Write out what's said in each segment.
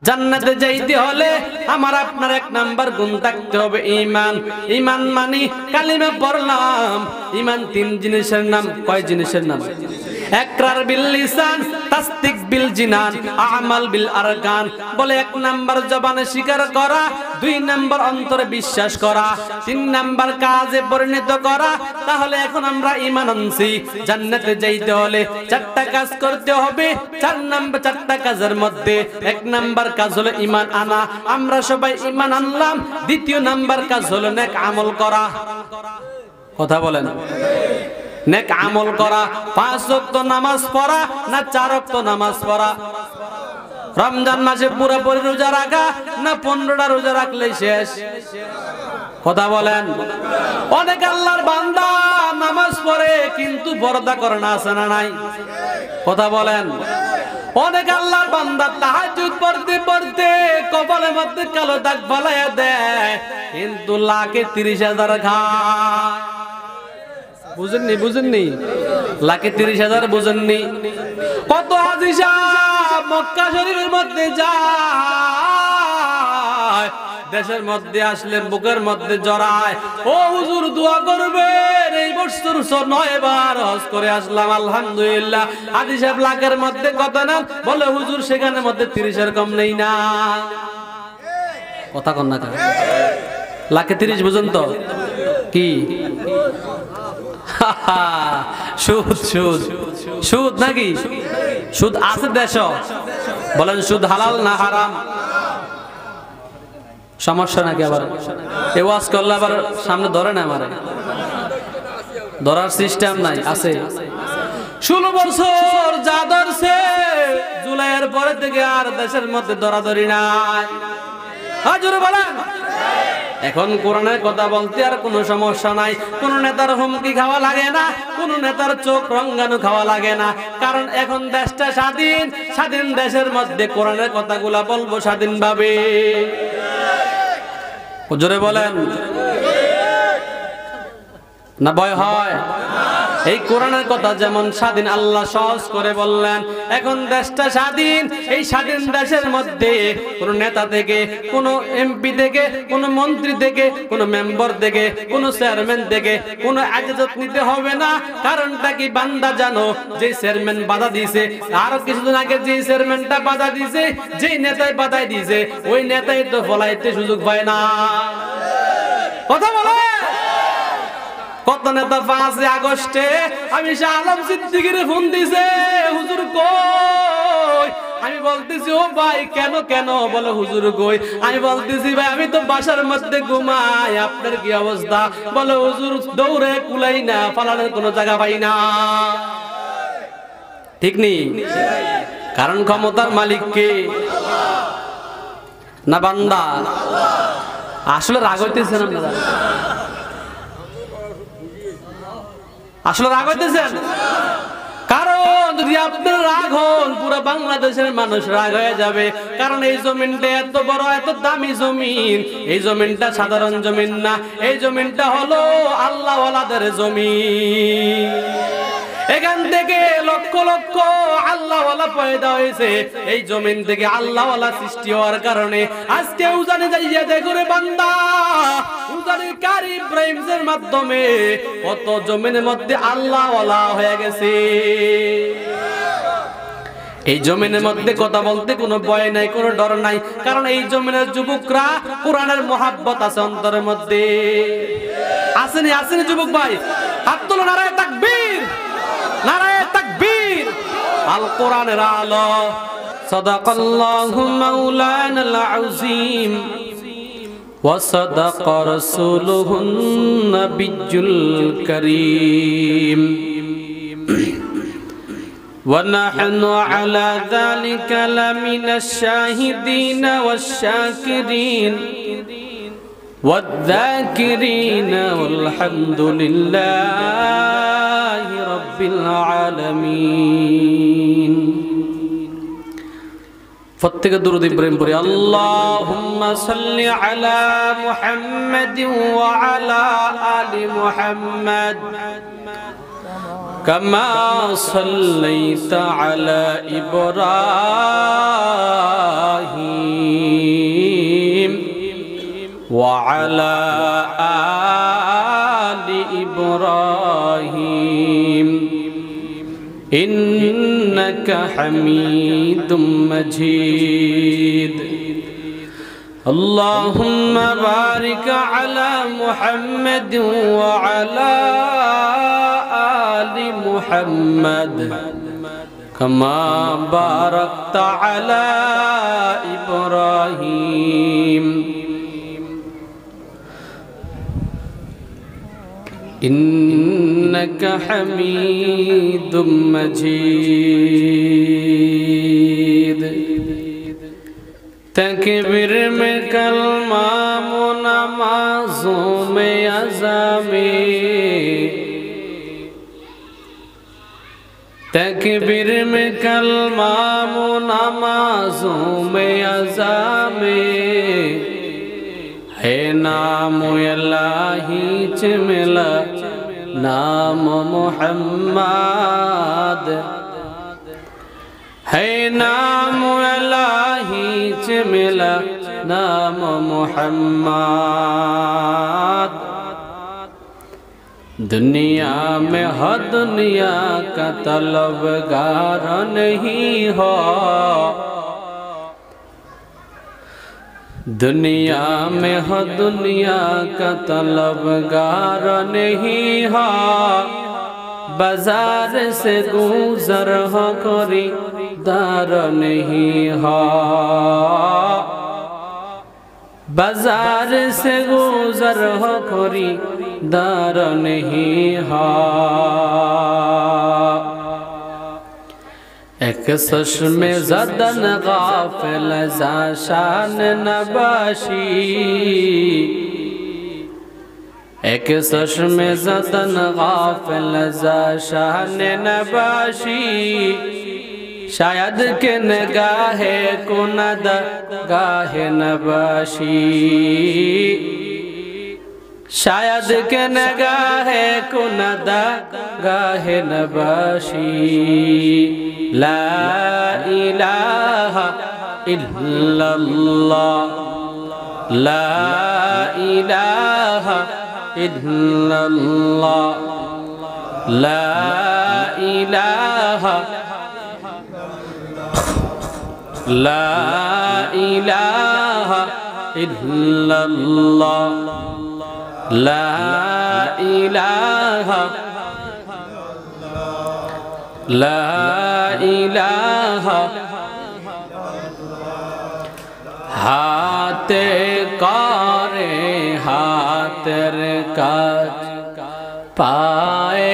জান্নাতে যাইতে হলে আমার আপনার এক নাম্বার গুণ থাকতে হবে ঈমান। ঈমান মানে কালিমা পড়লাম, ঈমান তিন জিনিসের নাম। কয় জিনিসের নাম? ইকরার বিল লিসান, তাসদিক বিল জিনান, আমাল বিল আরকান। বলে এক নাম্বার জবানে স্বীকার করা, দুই নাম্বার অন্তরে বিশ্বাস করা, তিন নাম্বার কাজে পরিণত করা। তাহলে এখন আমরা ঈমান আনছি। জান্নাতে যাইতে হলে চারটা কাজ করতে হবে। চারটা কাজের মধ্যে এক নাম্বার কাজ হলো ঈমান আনা। আমরা সবাই ঈমান আনলাম। দ্বিতীয় নাম্বার কাজ হলো নেক আমল করা। কথা বলেন, নেক আমল করা। 5 ওয়াক্ত নামাজ পড়া না 4 ওয়াক্ত নামাজ পড়া? রমজান মাসে পুরোপুরি রোজা রাখা না 15টা রোজা রাখলেই শেষ? কথা বলেন। অনেক আল্লাহর বান্দা নামাজ পড়ে কিন্তু পর্দা করে না, আছে না নাই? কথা বলেন। অনেক আল্লাহর বান্দা তাহাজ্জুদ পড়তে পড়তে কপালের মধ্যে কালো দাগ ফালাইয়া দেয় কিন্তু লাখে 30,000 খায়। বুঝেননি? লাখে 30,000 বুঝেননি? কত হাজী সাহেব মক্কা শরীফের মধ্যে যায়, দেশের মধ্যে আসলে বুকের মধ্যে জড়ায়, ও হুজুর দোয়া করবেন, এই বছর 9 বার হজ করে আসলাম আলহামদুলিল্লাহ। হাজী সাহেব লাখের মধ্যে কত নাম? বলে হুজুর সেখানে মধ্যে 30-এর কম নেই না। কথা কন না, লাখে 30 বুঝুন তো কি? সুদ সুদ সুদ নাকি? সুদ আছে দেশ? বলেন সুদ হালাল না হারাম? সমস্যা নাকি? আবার এ ওয়াজ করলে আবার সামনে ধরে না, আমারে ধরার সিস্টেম নাই। আছে 16 বছর যা ধরছে, জুলাইয়ের পরে থেকে আর দেশের মধ্যে ধরাধরি নাই। হাজুর বলেন। এখন কোরআনের কথা বলতে আর কোনো সমস্যা নাই। কোন নেতার হুমকি খাওয়া লাগে না, কোন নেতার চোখ রঙানো খাওয়া লাগে না। কারণ এখন দেশটা স্বাধীন। স্বাধীন দেশের মধ্যে কোরআনের কথাগুলা বলবো স্বাধীনভাবে। জোরে বলেন না ভয় হয়? এই কোরআনের কথা যেমন স্বাধীন, আল্লাহ সহজ করে বললেন। এখন দেশটা স্বাধীন। এই স্বাধীন দেশের মধ্যে কোন নেতা থেকে, কোন এমপি থেকে, কোন মন্ত্রী থেকে, কোন মেম্বার থেকে, কোন চেয়ারম্যান থেকে কোন ইজাজত নিতে হবে না। কারণটা কি? বান্দা জানো, যে চেয়ারম্যান বাধা দিয়েছে, আরো কিছুদিন আগে যে চেয়ারম্যানটা বাধা দিয়েছে, যে নেতাই বাধাই দিয়েছে, ওই নেতাই তো ফলাইতে সুযোগ পায় না। কথা বলে। কত নেতা 5 আগস্টে আমি শাহ আলম সিদ্দিকীর ফোন দিছে, হুজুর কই? আমি বলতেছি ও ভাই কেন কেন? বলে হুজুর কই? আমি বলতেছি ভাই আমি তো বাসার মধ্যে ঘুমাই, আপনার কি অবস্থা? বলে হুজুর দৌড়ে কুলাই না, পালানোর কোনো জায়গা পাই না। ঠিক নেই? কারণ ক্ষমতার মালিক কে? না বান্দা? আসলে রাগ হইতেছেন আপনারা? আসলে রাগ হইতেছেন? কারণ যদি আপনার রাগ হন, পুরো বাংলাদেশের মানুষ রাগ হয়ে যাবে। কারণ এই জমিনটা এত বড়, এত দামি জমিন। এই জমিনটা সাধারণ জমিন না, এই জমিনটা হলো আল্লাহ ওয়ালাদের জমিন। এখান থেকে লক্ষ লক্ষ আল্লাহওয়ালা পয়দা হয়েছে। এই জমিন থেকে আল্লাহওয়ালা সৃষ্টি হওয়ার কারণে আজকে উজানে যাইয়া দেখো রে বান্দা, উজানের কারি ইব্রাহিমের মাধ্যমে কত জমিনের মধ্যে আল্লাহওয়ালা হয়ে গেছে। এই জমিনের মধ্যে কথা বলতে কোনো ভয় নাই, কোনো ডর নাই। কারণ এই জমিনের যুবকরা কোরআনের মহাব্বত আছে অন্তরের মধ্যে। আসেনি আসেনি যুবক ভাই? হাত তোলো, নারায়ে তাকবীর, নারায়ে তাকবীর। আল কোরআনের আলো। সাদাকাল্লাহু মাওলানাল আযীম ওয়া সাদাকা রাসূলুহুন নাবিয়্যুল কারীম। ونحن على ذلك لمن الشاهدين والشاكرين والذاكرين والحمد لله رب العالمين। প্রত্যেকে দুরূদ ইব্রাহিম পড়ি। আল্লাহুম্মা সাল্লি আলা মুহাম্মাদিন ওয়া আলা আলি মুহাম্মাদ كما صليت على إبراهيم وعلى آل إبراهيم إنك حميد مجيد اللهم بارك على محمد وعلى آل محمد كما باركت على إبراهيم إنك حميد مجيد तकबीर में कलमा नमाज़ों में अज़ामे तकबीर में कलमा नमाज़ों में अज़ामे है नाम अल्लाही च मिला नाम मुहम्मद है नाम अल्लाही च मिला नाम मुहम्मद दुनिया में हर दुनिया का तलबगार नहीं हो दुनिया में हो दुनिया का तलबगार नहीं हो बाजार से गुजर हो कोरी दार नहीं हो बाजार से गुजर हो कोरी दार नहीं हो एक चश्मे ज़दन गाफिल शान नबाशी एक चश्मे ज़दन गाफिल शान नबाशी शायद के नगाहे को नद गाहे नबाशी शायद के नगाहे को नदा गाहे नबाशी ला इलाहा इल्लल्लाह ला इलाहा इल्लल्लाह ला इलाहा ला इलाहा इल्लल्लाह ला इलाहा ला इलाहा हाथे कारे हाथर काज पाए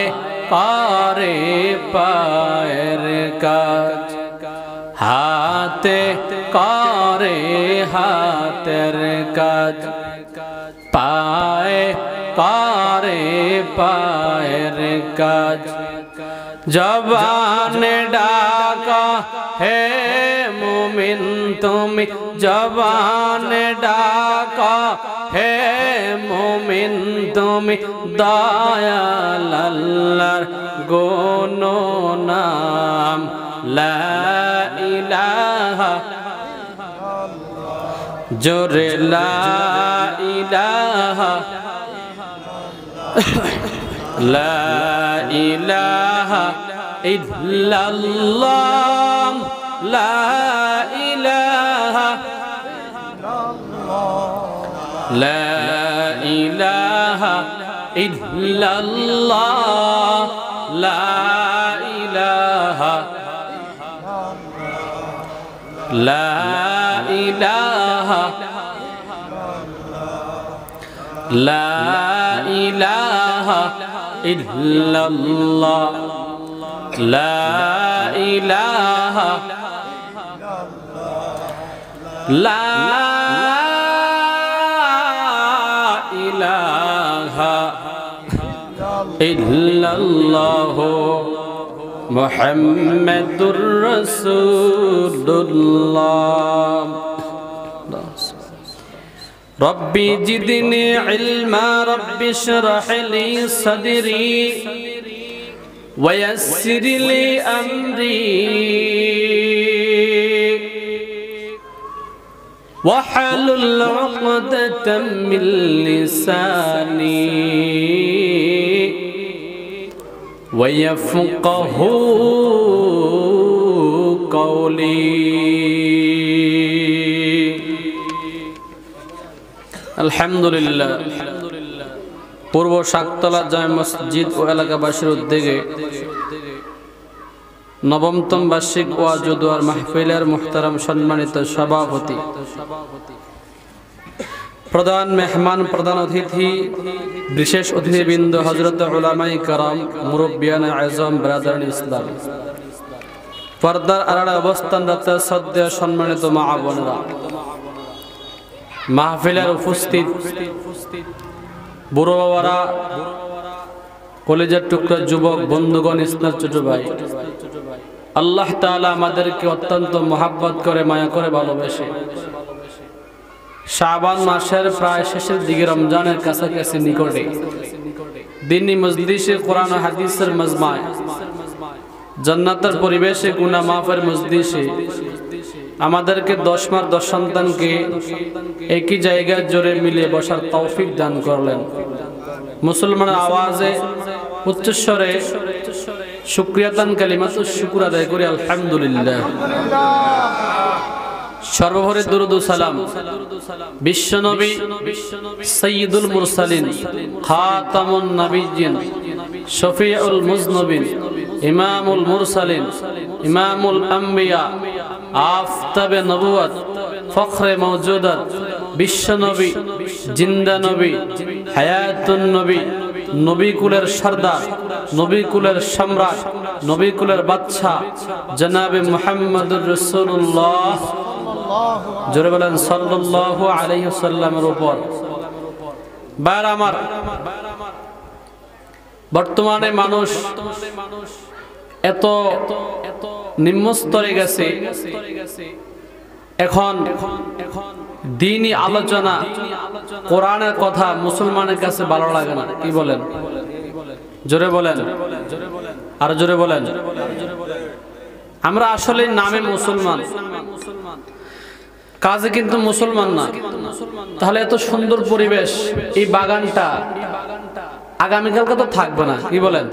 कारे पायर काज हाथे कारे हाथर काज पाए कारे पायर काज जबान डाका है मोमिन तुम जबान डाका है मोमिन तुम दयाल अल्लाह गोनो नाम ला इलाहा जोरे ला इलाहा ला इलाहा इल्लल्लाह ला इलाहा ला इलाहा इल्लल्लाह ला इलाहा ला इलाहा ला इलाहा इल्लल्लाह ला इलाहा ला इलाहा इल्लल्लाह मुहम्मदुर रसूलुल्लाह रब्बी जिदनी इल्मा रब्बी इश्रह ली सदरी वयस्सिर ली अमरी واحلل عقدة من لساني ويفقه قولي الحمد لله পূর্ব শাকতলা জামে মসজিদ ও এলাকাবাসীর উদ্যোগে নবমতম বার্ষিক ওয়াজ ও দোয়ার মাহফিলের মুহতারাম সম্মানিত সভাপতি, প্রধান মেহমান, প্রধান অতিথি, বিশেষ অতিথিবৃন্দ, হযরত উলামায়ে কেরাম, মুরব্বিয়ান আযম, ব্রাদারান ইসলাম, পর্দার আড়ালে অবস্থানরত শ্রদ্ধেয় সম্মানিত মা বোনেরা, মাহফিলের উপস্থিত বুড়ো বাবারা, কলেজের টুকরা যুবক বন্ধুগণ, ইসলাম ছোট ভাই, আল্লাহ তাআলা আমাদেরকে অত্যন্ত মহাব্বত করে, মায়া করে ভালোবেসে শাবান মাসের প্রায় শেষের দিকে, রমজানের কাছাকাছি নিকটে দিনী মজলিসে কোরআন ও হাদিসের মজমায়, জান্নাতের পরিবেশে, গুনাহ মাফের মজলিসে আমাদেরকে 10 মাস 10 সন্তানকে একই জায়গায় জোরে মিলে বসার তৌফিক দান করলেন। মুসলমানের আওয়াজে উচ্চস্বরে শুকরিয়াতান কালিমাতুশ শুকর আদায় করি আলহামদুলিল্লাহ। সর্বোপরি দুরূদ ও সালাম বিশ্বনবী সাইয়্যিদুল মুরসালিন, খাতামুন নবিয়্যিন, শফিউল মুজনবিন, ইমামুল মুরসালিন, ইমামুল আম্বিয়া, আফতাবে নবুয়ত, ফখরে মওজুদাত, বিশ্বনবী, জিন্দা নবী, হায়াতুন নবী, নবী কুলের সরদার, নবী কুলের সম্রাট, নবী কুলের বাদশা জনাবে মুহাম্মদুর রাসূলুল্লাহ, জোরে বলেন সাল্লাল্লাহু আলাইহি ওয়াসাল্লামের উপর। ভাইরা আমার, বর্তমানে মানুষ এত নিম্ন স্তরে গেছে, এখন দ্বীনি আলোচনা, কোরআনের কথা মুসলমানের কাছে ভালো লাগে না। কি বলেন? জোরে বলেন, আর জোরে বলেন। আমরা আসলে নামে মুসলমান, কাজে কিন্তু মুসলমান না। তাহলে এত সুন্দর পরিবেশ, এই বাগানটা আগামীকালকে তো থাকবে না। কি বলেন?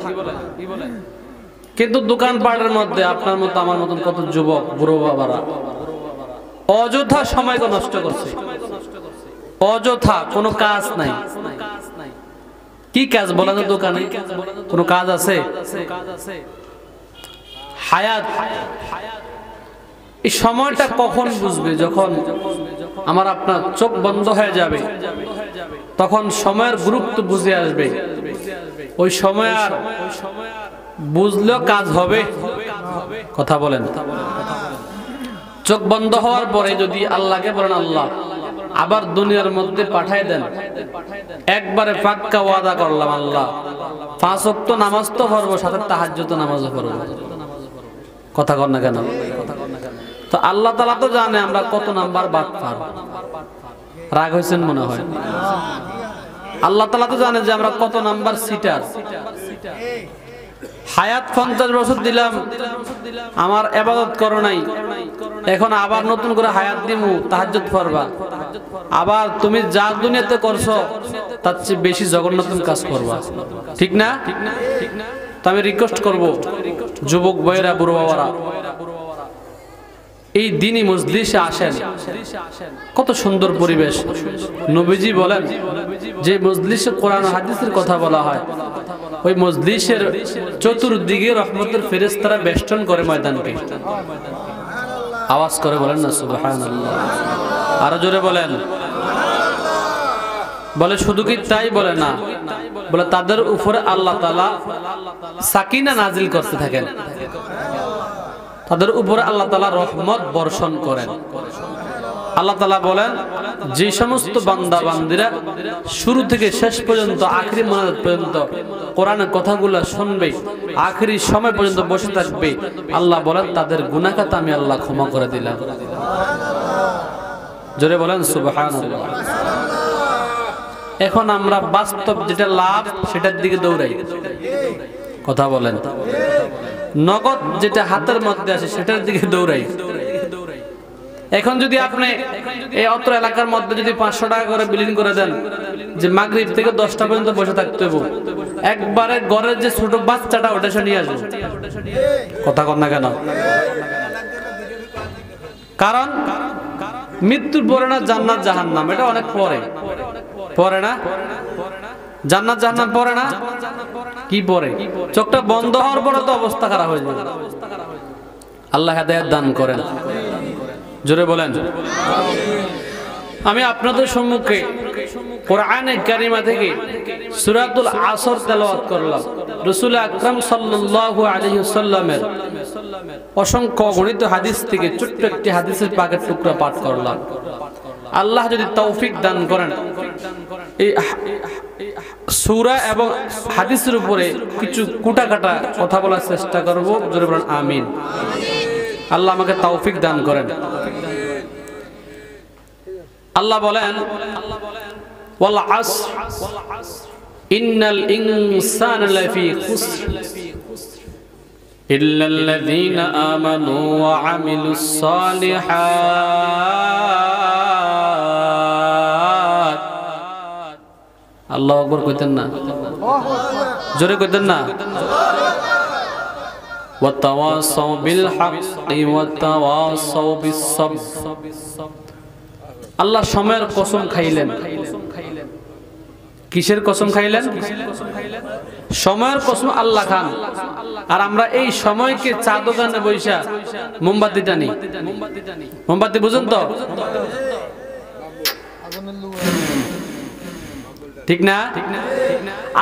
কিন্তু দোকানপাটের মধ্যে আপনার মতো আমার মতন কত যুবক বুড়ো বাবারা অযথা সময় নষ্ট করছে, অযথা কোনো কাজ নাই। কি কাজ বলেন? দোকানে কোনো কাজ আছে? হায়াত, এই সময়টা কখন বুঝবে? যখন আমার আপনার চোখ বন্ধ হয়ে যাবে, তখন সময়ের গুরুত্ব বুঝে আসবে। ওই সময় আর বুঝলেও কাজ হবে? কথা বলেন। চোখ বন্ধ হওয়ার পরে যদি আল্লাহকে বলেন, আল্লাহ আবার দুনিয়ার মধ্যে পাঠায় দেন, একবারে পাক্কা ওয়াদা করলাম, আল্লাহ 5 ওয়াক্ত নামাজ তো পড়বো, সাথে তাহাজ্জুদ নামাজও পড়বো। কথা কর না কেন? তো আল্লাহ তাআলা তো জানে আমরা কত নাম্বার বাদ পার। রাগ হয়েছেন মনে হয়? আল্লাহ তাআলা তো জানে যে আমরা কত নাম্বার সিটার। হায়াত 50 বছর দিলাম, আমার ইবাদত করো নাই, এখন আবার নতুন করে হায়াত দিমু, তাহাজ্জুদ পড়বা, আবার তুমি যা দুনিয়াতে করছো তার চেয়ে বেশি জঘন্যতম কাজ করবা। ঠিক না? তো আমি রিকোয়েস্ট করব যুবক ভাইরা, বুড়ো বাবারা, এই দ্বীনি মজলিসে আসেন। কত সুন্দর পরিবেশ। নবীজি বলেন যে মজলিসে কোরআন ও হাদিসের কথা বলা হয়, ওই মজলিসের চতুর্দিকে রহমতের ফেরেশতারা বেষ্টন করে ময়দানকে। আওয়াজ করে বলেন না সুবহানাল্লাহ। আরো জোরে বলেন। বলে শুধু কি তাই বলে না, বলে তাদের উপরে আল্লাহ তাআলা সাকিনা নাজিল করতে থাকেন, তাদের উপরে আল্লাহ তাআলা রহমত বর্ষণ করেন। আল্লাহ তাআলা বলেন যে সমস্ত বান্দা বান্দিরা শুরু থেকে শেষ পর্যন্ত আখেরি মোনাজাত পর্যন্ত কোরআনের কথাগুলো শুনবে, আখেরি সময় পর্যন্ত বসে থাকবে, আল্লাহ বলেন তাদের গুনাহ খাতা আমি আল্লাহ ক্ষমা করে দিলাম। জোরে বলেন সুবহানাল্লাহ। এখন আমরা বাস্তব যেটা লাভ সেটার দিকে দৌড়াই। কথা বলেন। নগদ যেটা হাতের মধ্যে আছে সেটার দিকে দৌড়াই। এখন যদি আপনি এই অত্র এলাকার মধ্যে যদি 500 টাকা করে বিলিং করে দেন যে মাগরিব থেকে 10টা পর্যন্ত বসে থাকতে হবে, একবারে ঘরের যে ছোট বাচ্চাটা ওটা সে নিয়ে আসবে, কথা কন না কেন? কারণ মৃত্যুর পরে না জান্নাত জাহান্নাম, এটা অনেক পরে, পরে না? জান্নাত জাহান্নাম পরে না? কি পরে? চোখটা বন্ধ হওয়ার পরে তো অবস্থা খারাপ হয়ে যাবে। আল্লাহ হেদায়েত দান করেন, জোরে বলেন। আমি আপনাদের সম্মুখে কোরআনে কারিমা থেকে সূরাতুল আসর তেলাওয়াত করলাম। রাসূল আকরাম সাল্লাল্লাহু আলাইহি ওয়াসাল্লামের অসংখ্য গণিত হাদিস থেকে ছোট্ট একটি হাদিসের পাকের টুকরা পাঠ করলাম। আল্লাহ যদি তৌফিক দান করেন এই সূরা এবং হাদিসের উপরে কিছু কুটাকাটা কথা বলার চেষ্টা করব, জোরে বলেন আমিন। আল্লাহ আমাকে তৌফিক দান করেন। আল্লাহ বলেন ওয়াল আসর ইন্নাল ইনসানা লাফি খুসর ইল্লাল্লাযীনা আমানু ওয়া আমিলুস সালিহাত। আল্লাহু আকবার কইতেন না? জোরে কইতেন না? ওয়া তাওয়াসাউ বিল হাক্কি ওয়া তাওয়াসাউ বিস সাবর। আল্লাহ সময়ের কসম খাইলেন। কিসের কসম খাইলেন? সময়ের কসম আল্লাহ খান। আর আমরা এই সময়কে চা দোকানে বইসা মোমবাতি টানি। মোমবাতি বুঝুন তো? ঠিক না?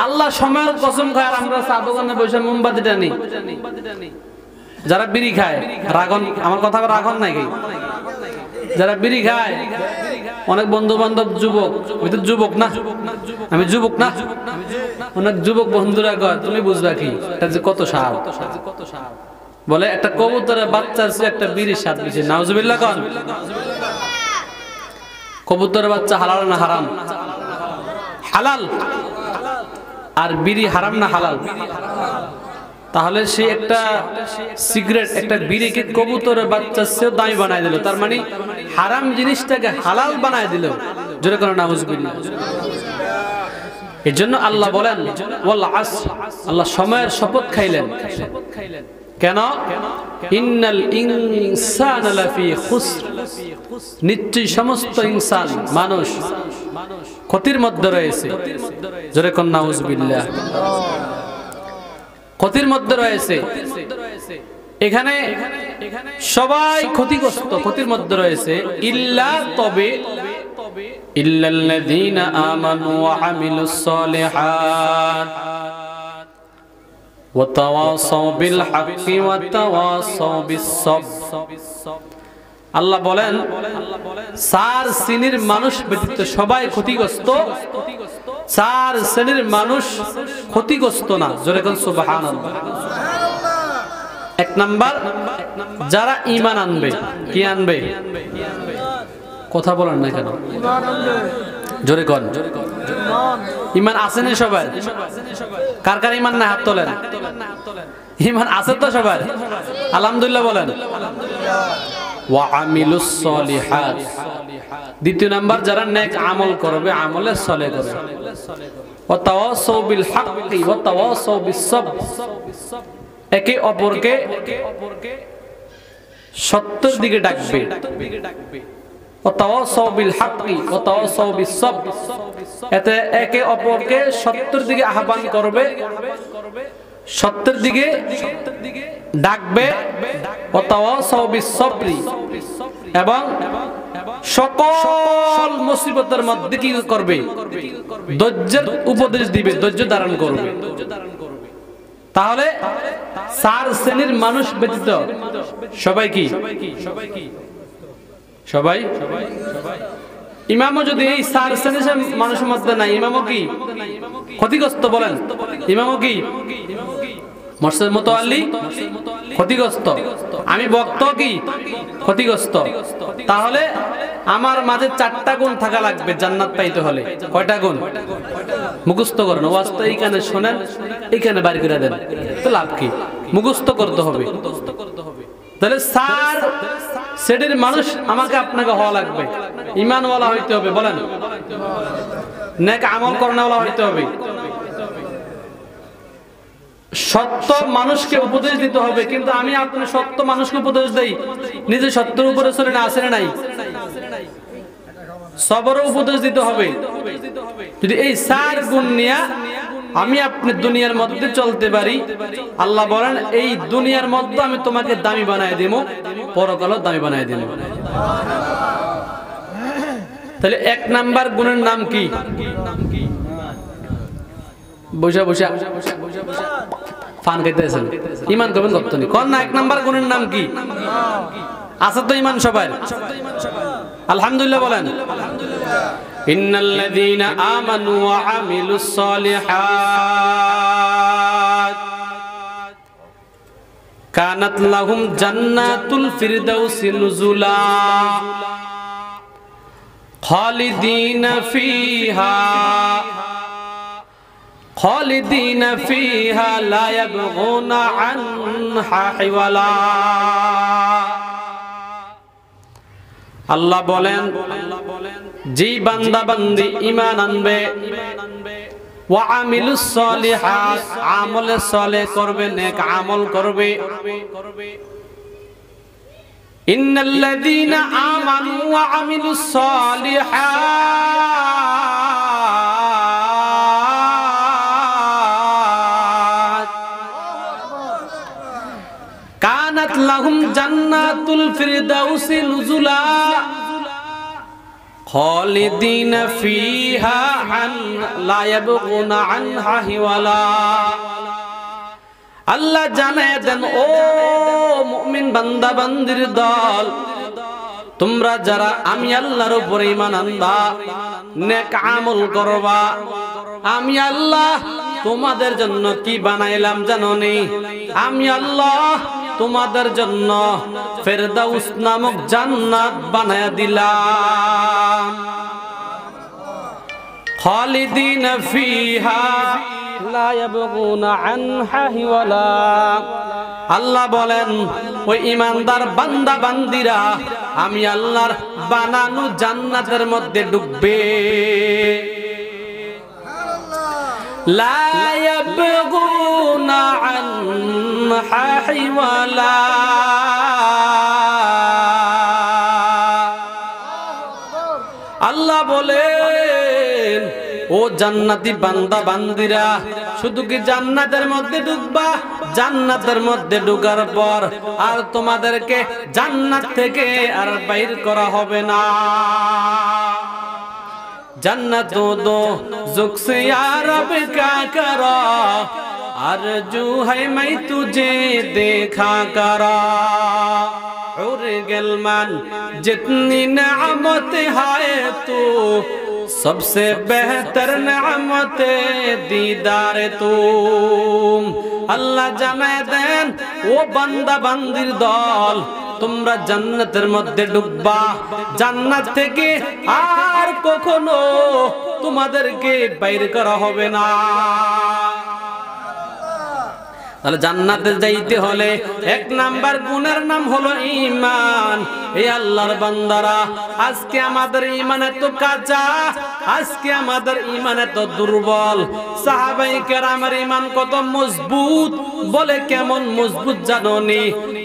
আল্লাহ সময়ের কসম খায় আর আমরা চা দোকানে বইসা মোমবাতি টানি। যারা বিড়ি খায় রাগন, আমার কথা রাগন নাকি? যারা বিড়ি খায়, অনেক বন্ধু বান্ধব যুবক, আমি তো যুবক না, আমি যুবক না, অনেক যুবক বন্ধুরা কয় তুমি বুঝবা কি এটা যে কত স্বাদ, বলে একটা কবুতরের বাচ্চা আছে একটা বিড়ির স্বাদ বেশি। নাউজুবিল্লাহ কন। কবুতরের বাচ্চা হালাল না হারাম? হালাল। আর বিড়ি হারাম না হালাল? তাহলে সে একটা সিগারেট, একটা বিড়িকে কবুতরের বাচ্চার চেয়েও দামি বানায় দিল, তার মানে হারাম জিনিসটাকে হালাল বানায় দিল। জোরে করে নাউজুবিল্লাহ। এজন্য আল্লাহ বলেন ওয়াল আসর, আল্লাহ সময়ের শপথ খাইলেন। কেন? ইন্নাল ইনসানা লাফি খুসর, নিশ্চয়ই সমস্ত ইনসান মানুষ ক্ষতির মধ্যে রয়েছে। জোরে করে নাউজুবিল্লাহ। ক্ষতির মধ্যে রয়েছে। এখানে সবাই ক্ষতিগ্রস্ত, ক্ষতির মধ্যে রয়েছে। ইল্লা, তবে ইল্লাল্লাযীনা আমানু ওয়া আমিলুস সালিহাত ওয়া তাওয়াসাউ বিল হাক্কি ওয়া তাওয়াসাউ বিস সাবর। আল্লাহ বলেন 4 শ্রেণীর মানুষ ব্যতীত সবাই ক্ষতিগ্রস্ত, 4 শ্রেণীর মানুষ ক্ষতিগ্রস্ত না। জোরে কোন সুবহানাল্লাহ। 1 নাম্বার, যারা ঈমান আনবে। কি আনবে? কথা বলেন না কেন? জোরে কোন। ঈমান আছে না সবার? কার কার ঈমান না হাত তোলেন। ঈমান আছে তো সবার? আলহামদুলিল্লাহ বলেন। ওয়া আমিলুস সালিহাত। দ্বিতীয় নাম্বার, যারা নেক আমল করবে, আমলে সলে করবে। ওয়া তাওয়াসাউ বিল হাক্কি ওয়া তাওয়াসাউ বিস সাবর। একে অপরকে সত্যের দিকে ডাকবে। ওয়া তাওয়াসাউ বিল হাক্কি ওয়া তাওয়াসাউ বিস সাবর। এতে একে অপরকে সত্যের দিকে আহ্বান করবে, সত্যের দিকে ডাকবে। ওয়া তাওয়াসাউ বিস সাবরি, এবং সকল মুসিবতের মধ্যে কি করবে? ধৈর্যের উপদেশ দিবে, ধৈর্য ধারণ করবে। তাহলে 4 শ্রেণীর মানুষ ব্যতীত সবাই কি? সবাই। ইমামও যদি এই 4 শ্রেণীর মানুষের মধ্যে নাই, ইমামও কি ক্ষতিগ্রস্ত? বলেন, ইমামও কি? মসজিদ মুতাওয়াল্লি ক্ষতিগ্রস্ত, আমি বক্তা কি ক্ষতিগ্রস্ত। তাহলে আমার মাঝে 4টা গুণ থাকা লাগবে জান্নাত পাইতে হলে। কয়টা গুণ? মুখস্থ করেন। ওয়াজ তো এইখানে শোনেন, এইখানে বাড়ি করে দেন, তো লাভ কি? মুখস্থ করতে হবে। তাহলে সেটির মানুষ আমাকে আপনাকে হওয়া লাগবে, ঈমানওয়ালা হইতে হবে, বলেন নেক আমল করানোওয়ালা হইতে হবে, সত্য মানুষকে উপদেশ দিতে হবে। কিন্তু আমি আপনি সত্য মানুষকে উপদেশ দেই, নিজে সত্যের উপরে চলে না, আসে নাই? সবরও উপদেশ দিতে হবে। যদি এই 4 গুণ নিয়ে আমি আপনি দুনিয়ার মধ্যে চলতে পারি, আল্লাহ বলেন এই দুনিয়ার মধ্যে আমি তোমাকে দামি বানায় দেব, পরকালও দামি বানায় দেব। তাহলে 1 নাম্বার গুণের নাম কি? বসা বসা ফান খাইতেছেন, ঈমান করবেন কতনি কোন না? 1 নাম্বার গুণের নাম কি? আছে তো ঈমান সবাই? আলহামদুলিল্লাহ বলেন। ইন্নাল্লাযীনা আমানু ওয়া আমিলুস সালিহাত কানাত লাহুম জান্নাতুল ফিরদাউসি নুজুলা খালিদিনা ফিহা লা ইয়াবগুনা আনহা হিওয়ালা। আল্লাহ বলেন যে বান্দা বান্দি ঈমান আনবে, ওয়া আমিলুস সালিহাত আমলে সালেহ করবে, নেক আমল করবে, ইন্নাল্লাযীনা আমানু ওয়া আমিলুস সালিহাত কানাত লাহুম জান্নাতুল ফিরদাউসি নুজুলা খালিদিনা ফিহা লা ইয়াবগুনা আনহা হিওয়ালা। আল্লাহ জানায় দেন, ও মুমিন বান্দা বান্দির দল, তোমরা যারা আমি আল্লাহর উপরে ঈমান আনবা, নেক আমল করবা, আমি আল্লাহ তোমাদের জন্য কি বানাইলাম জানো নি? আমি আল্লাহ তোমাদের জন্য ফেরদাউস নামক জান্নাত বানায়া দিলাম। খালিদিনা ফিহা লা ইয়াবগুনা আনহা হিওয়ালা। আল্লাহ বলেন ওই ঈমানদার বান্দা বান্দিরা আমি আল্লাহর বানানো জান্নাতের মধ্যে ডুববে। লা ইয়াবগুনা আনহা হিওয়ালা। আল্লাহ বলেন ও জান্নাতি বান্দা বান্দিরা, শুধু কি জান্নাতের মধ্যে ঢুকবা? জান্নাতের মধ্যে ঢোকার পর আর তোমাদেরকে জান্নাত থেকে আর বাইর করা হবে না। जन्नत दो जुग से यार अब क्या करा, आरज़ू है मैं तुझे देखा करा। और गिलमान जितनी नेमत है तू, सबसे बेहतर नेमत दीदार तू। अल्लाह জানায় দেন ও বান্দা বান্দির দল, তোমরা জান্নাতের মধ্যে ঢুকবা, জান্নাত থেকে আর কখনো তোমাদেরকে বাইর করা হবে না। তাহলে জান্নাতে যাইতে হলে 1 নাম্বার গুণের নাম হলো ঈমান। এই আল্লাহর বান্দারা, আজকে আমাদের ঈমান এত কাঁচা, আজকে আমাদের ঈমান এত দুর্বল। সাহাবায়ে কেরামের ঈমান কত মজবুত, বলে কেমন মজবুত জানোনি?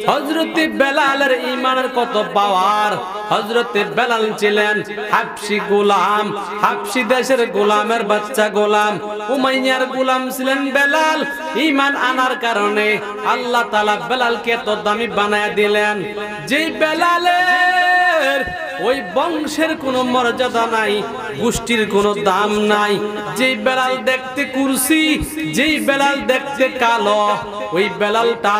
হযরতে বেলালের ঈমানের কত পাওয়ার। হযরতে বেলাল ছিলেন হাবশী গোলাম, হাবশী দেশের গোলামের বাচ্চা গোলাম, উমাইয়ার গোলাম ছিলেন বেলাল। ঈমান আনার কারণে আল্লাহ তাআলা বেলালকে এত দামি বানায় দিলেন, যে বেলালের ওই বংশের কোনো মর্যাদা নাই, গোষ্ঠীর কোনো দাম নাই। যেই বেলাল দেখতে কুরসি, যেই বেলাল দেখতে কালো, ওই বেলালটা,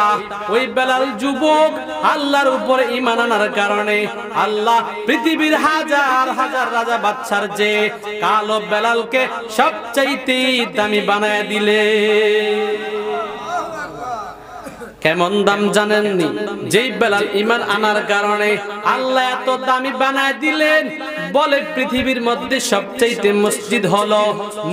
ওই বেলাল যুবক আল্লাহর উপরে ঈমান আনার কারণে আল্লাহ পৃথিবীর হাজার হাজার রাজা বাদশার যে কালো বেলালকে সবচাইতে দামি বানায় দিলে। কেমন দাম জানেননি? যেই বেলাল ঈমান আনার কারণে আল্লাহ এত দামি বানায় দিলেন। বলে পৃথিবীর মধ্যে সবচাইতে মসজিদ হলো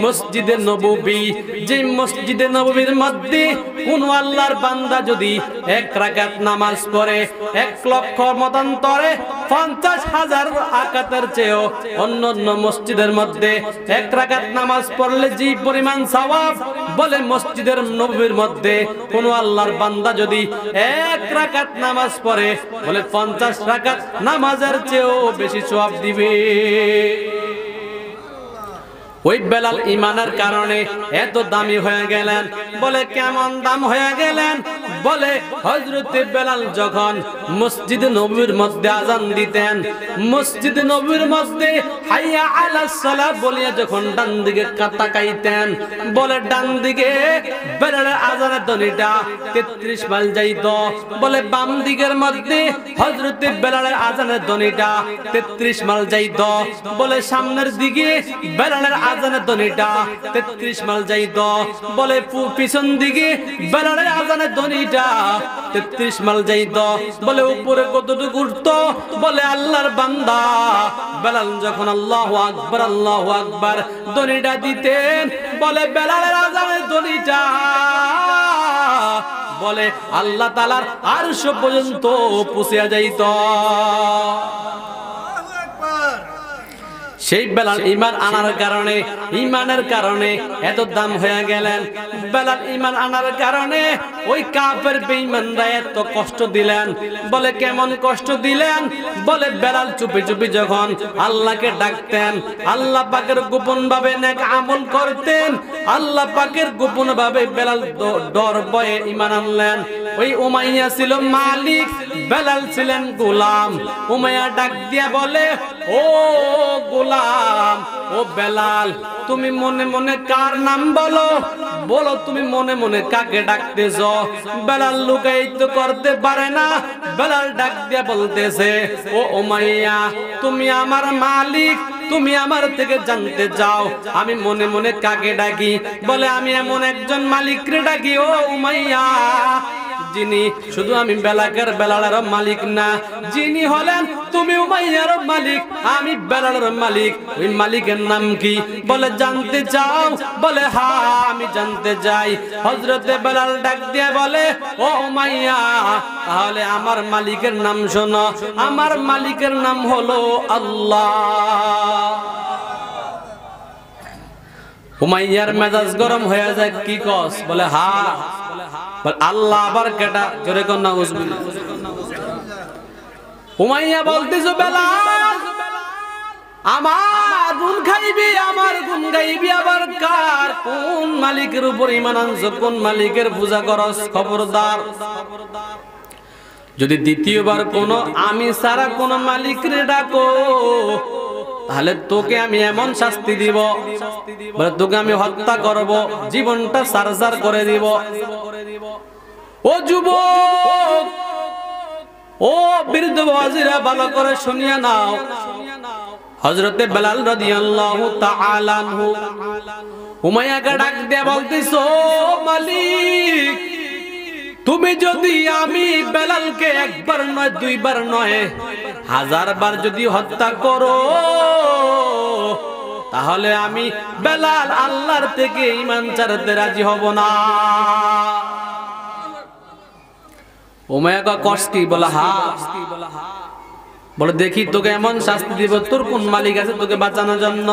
মসজিদে নববী। যে মসজিদে নববীর মধ্যে কোন আল্লাহর বান্দা যদি 1 রাকাত নামাজ পড়ে 1 লক্ষ মতান্তরে 50,000 রাকাতের চেয়েও অন্যান্য মসজিদের মধ্যে 1 রাকাত নামাজ পড়লে যে পরিমাণ সওয়াব, বলে মসজিদের নববীর মধ্যে কোন আল্লাহর বান্দা যদি 1 রাকাত নামাজ পড়ে বলে 50 রাকাত নামাজের চেয়েও বেশি সওয়াব দিবে। ওই বেলাল ইমানের কারণে এত দামি হয়ে গেলেন। বলে কেমন দাম হয়ে গেলেন? বলে হযরতে বেলাল যখন মসজিদ নববীর মধ্যে আযান দিতেন, মসজিদ নববীর মধ্যে হাইয়া আলাস সালাহ বলিয়া যখন ডান দিকে তাকাইতেন, বলে ডান দিকে বেলালের আযানের ধ্বনিটা 33 মাইল যাইত। বলে বাম দিকের মধ্যে হযরতে বেলালের আযানের ধ্বনিটা 33 মাইল যাইত। বলে সামনের দিকে বেলালের আযানের ধ্বনিটা 33 মাইল যাইত। বলে পিছন দিকে বেলালের আযানের ধ্বনিটা 33 মাইল যাইত। বলে উপরে কতটুকু উঠতো? বলে আল্লাহর বান্দা বেলাল যখন আল্লাহু আকবার আল্লাহু আকবার ধ্বনিটা দিতেন, বলে বেলালের আযানের ধ্বনিটা বলে আল্লাহ তাআলার আরশ পর্যন্ত পৌঁছে যাইত। সেই বেলাল ঈমান আনার কারণে, ঈমানের কারণে এত দাম হয়ে গেলেন। বেলাল ঈমান আনার কারণে ওই কাফের বেঈমানরা এত কষ্ট দিলেন। বলে কেমন কষ্ট দিলেন? বলে বেলাল চুপি চুপি যখন আল্লাহকে ডাকতেন, আল্লাহ পাকের গোপন ভাবে নেক আমল করতেন, আল্লাহ পাকের গোপন ভাবে বেলাল ডর ভয়ে ঈমান আনলেন। ওই উমাইয়া ছিল মালিক, বেলাল ছিলেন গোলাম। উমাইয়া ডাক দিয়া বলে, ও গোলাম, ও বেলাল, তুমি মনে মনে কার নাম বলো? বলো তুমি মনে মনে কাকে ডাকতেছ? বেলাল লুকাইতে করতে পারে না। বেলাল ডাক দিয়া বলতেছে, ও উমাইয়া, তুমি আমার মালিক, তুমি আমার থেকে জানতে চাও আমি মনে মনে কাকে ডাকি? বলে আমি এমন একজন মালিককে ডাকি ও উমাইয়া, যিনি শুধু আমি বেলালের মালিক না, যিনি হলেন তুমি উমাইয়ার মালিক, আমি বেলালের মালিক। ওই মালিকের নাম কি? বলে জানতে চাও? বলে হ্যাঁ আমি জানতে চাই। হযরতে বেলাল ডাক দিয়ে বলে, ও উমাইয়া, তাহলে আমার মালিকের নাম শোনো। আমার মালিকের নাম হলো আল্লাহ। উমাইয়ার মেজাজ গরম হয়ে যায়। কি কস? বলে হ্যাঁ। আল্লাহ আবার কেটা? জোরে কর না উজবিল্লাহ। উমাইয়া বলতেছো, বেলাল আমার গুণ খাইবি, আমার গুণ গাইবি, আবার কার কোন মালিকের উপর ঈমান আনছো, কোন মালিকের পূজা করস? খবরদার, যদি দ্বিতীয়বার কোন আমি ছাড়া কোন মালিকরে ডাকো, তাহলে তোকে আমি এমন শাস্তি দিব, বলে তোকে আমি হত্যা করব, জীবনটা সারসার করে দিব। ও যুবক, ও বৃদ্ধ বাজিরা, ভালো করে শুনিয়া নাও। হযরতে বেলাল রাদিয়াল্লাহু তাআলা আনহু উমাইয়াকে ডাক দিয়ে বলতেছো, মালিক, তুমি যদি আমি বেলালকে একবার নয়, দুইবার নয়, 1000 বার যদি হত্যা করো, তাহলে আমি বেলাল আল্লাহর থেকে ঈমান ছাড়তে রাজি হব না। উমাইয়া কস কি? বলে হ্যাঁ। বলে দেখি তোকে এমন শাস্তি দিব, তোর কোন মালিক আছে তোকে বাঁচানোর জন্য?